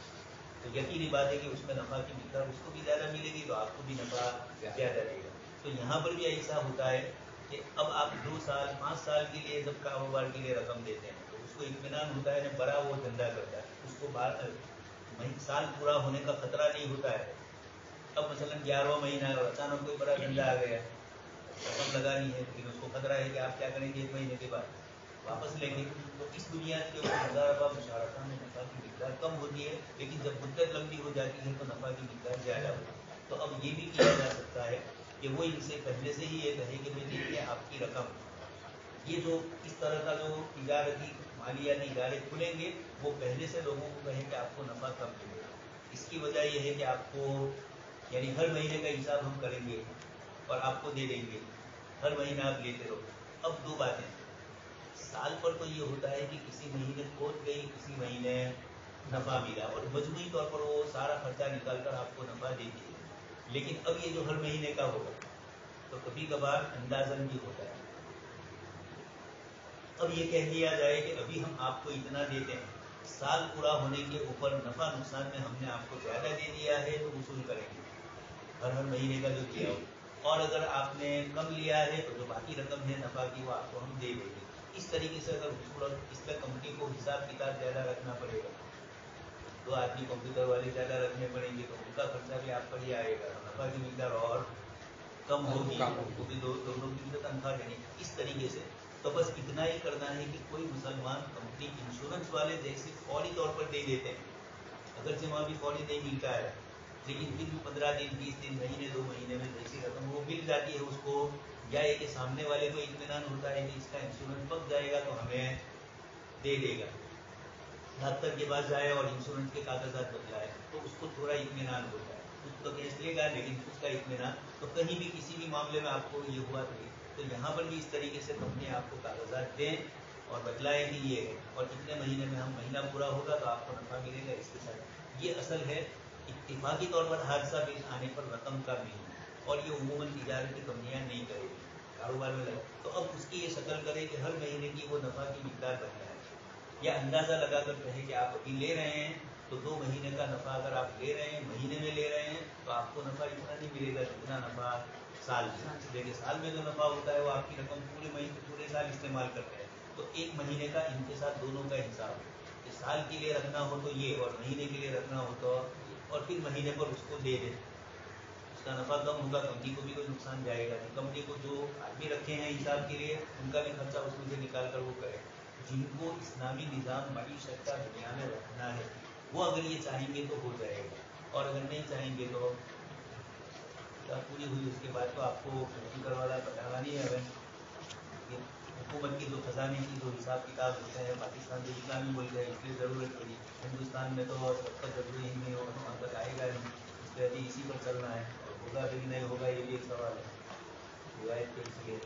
تو یقینی بات ہے کہ اس میں نفع کی مقدار اس کو بھی زیادہ ملے گی تو آپ کو بھی نفع زیادہ دے گا. تو یہاں پر بھی ایسا ہوتا ہے کہ اب آپ 2 سال 5 سال کے لیے جب کاروبار کے لیے رقم دیتے ہیں تو اس کو اطمینان ہوتا ہے, بڑا وہ دھندا کرتا ہے, اس کو سال پورا ہونے کا خطرہ نہیں ہوتا ہے. اب مثلا 11واں مہینہ ہے اور اچانک کوئی بڑا دھندا آ گیا, رقم لگانی ہے لیکن اس کو خطرہ ہے کہ آپ کیا کریں گے 1 مہینے کے بعد واپس لیں گے. تو اس بنیاد کے اوپر 1000 روپیہ مشارکہ میں نفع کی مقدار کم ہوتی ہے, لیکن جب مدت لمبی ہو جاتی ہے تو نفع کی مقدار زیادہ ہوتی ہے. تو اب یہ بھی کیا جا سکتا ہے کہ وہ ان سے پہلے سے ہی یہ کہے کہ بھائی دیکھیے آپ کی رقم, یہ جو اس طرح کا جو تجارتی مالیاتی ادارے کھلیں گے وہ پہلے سے لوگوں کو کہیں کہ آپ کو نفع کم ملے گا. اس کی وجہ یہ ہے کہ آپ کو یعنی ہر مہینے کا حساب ہم کریں گے اور آپ کو دے دیں گے, ہر مہینہ آپ لیتے رہو. اب 2 باتیں, سال پر تو یہ ہوتا ہے کہ کسی مہینے کھوٹ گئی, کسی مہینے نفع ملا اور مجموعی طور پر وہ سارا خرچہ نکال کر آپ کو نفع دیتی ہے. لیکن اب یہ جو ہر مہینے کا ہوگا تو کبھی کبھار اندازن بھی ہوتا ہے. اب یہ کہہ دیا جائے کہ ابھی ہم آپ کو اتنا دیتے ہیں, سال پورا ہونے کے اوپر نفع نقصان میں ہم نے آپ کو زیادہ دے دیا ہے تو وصول کریں گے ہر مہینے کا جو دیا ہو, اور اگر آپ نے کم لیا ہے تو جو باقی رقم ہے نفع کی وہ آپ کو ہم دے دیں گے. اس طریقے سے اگر وصول, اور اس میں کمپنی کو حساب کتاب زیادہ رکھنا پڑے گا, 2 آدمی کمپیوٹر والے زیادہ رکھنے پڑیں گے تو ان کا خرچہ بھی آپ پر ہی آئے گا, نفع کی مقدار اور کم ہوگی, تو بھی دونوں کی تنخواہ دینی. اس طریقے سے تو بس اتنا ہی کرنا ہے کہ کوئی مسلمان کمپنی انشورنس والے جیسے فوری طور پر دے دیتے ہیں, اگرچہ وہاں بھی فوری نہیں ملتا ہے لیکن پھر بھی 15 دن 20 دن مہینے 2 مہینے میں جیسی رقم وہ مل جاتی ہے اس کو, یا یہ کہ سامنے والے کو اطمینان ہوتا ہے کہ اس کا انشورنس پک جائے گا تو ہمیں دے دے گا, ڈاکٹر کے پاس جائے اور انشورنس کے کاغذات بتلائے تو اس کو تھوڑا اطمینان ہوتا ہے, کچھ تو کیس لے گا لیکن اس کا اطمینان. تو کہیں بھی کسی بھی معاملے میں آپ کو یہ ہوا تو یہاں پر بھی اس طریقے سے کمپنی آپ کو کاغذات دیں اور بتلائے کہ یہ ہے اور اتنے مہینے میں ہم مہینہ پورا ہوگا تو آپ کو نفع ملے گا. اس کے ساتھ یہ اصل ہے اتفاقی طور پر حادثہ بل آنے پر رقم کا ملنا, اور یہ عموماً تجارتی کمپنیاں نہیں کرے گی, کاروبار میں لگا تو اب اس کی یہ شکل کرے کہ ہر مہینے کی وہ نفع کی مقدار بن جائے, یا اندازہ لگا کر کہے کہ آپ ابھی لے رہے ہیں تو 2 مہینے کا نفع اگر آپ لے رہے ہیں مہینے میں لے رہے ہیں تو آپ کو نفع اتنا نہیں ملے گا جتنا نفع سال میں. دیکھیے سال میں جو نفع ہوتا ہے وہ آپ کی رقم پورے مہینے پورے سال استعمال کرتے ہیں, تو 1 مہینے کا ان کے ساتھ دونوں کا حساب کہ سال کے لیے رکھنا ہو تو یہ, اور مہینے کے لیے رکھنا ہو تو, اور پھر مہینے پر اس کو دے دیں. اس کا نفع کم ہوگا, کمپنی کو بھی کوئی نقصان جائے گا نہیں, کمپنی کو جو آدمی رکھے ہیں حساب کے لیے ان کا بھی خرچہ اس میں سے نکال کر وہ کرے. جن کو اسلامی نظام معیشت کا دنیا میں رکھنا ہے وہ اگر یہ چاہیں گے تو ہو جائے گا, اور اگر نہیں چاہیں گے تو پوری ہوئی اس کے بعد تو آپ کو کمپیوٹر والا بتانا نہیں ہے. حکومت کی جو خزانے کی جو حساب کتاب ہوتے ہیں پاکستان جو اسلامی ملک ہے اس لیے ضرورت پڑی, ہندوستان میں تو سب کا ضروری ہی نہیں ہوگا, وہاں تک آئے گا نہیں, اس لیے ابھی اسی پر چلنا ہے, اور ہوگا بھی نہیں ہوگا یہ بھی ایک سوال ہے. روایت کے لیے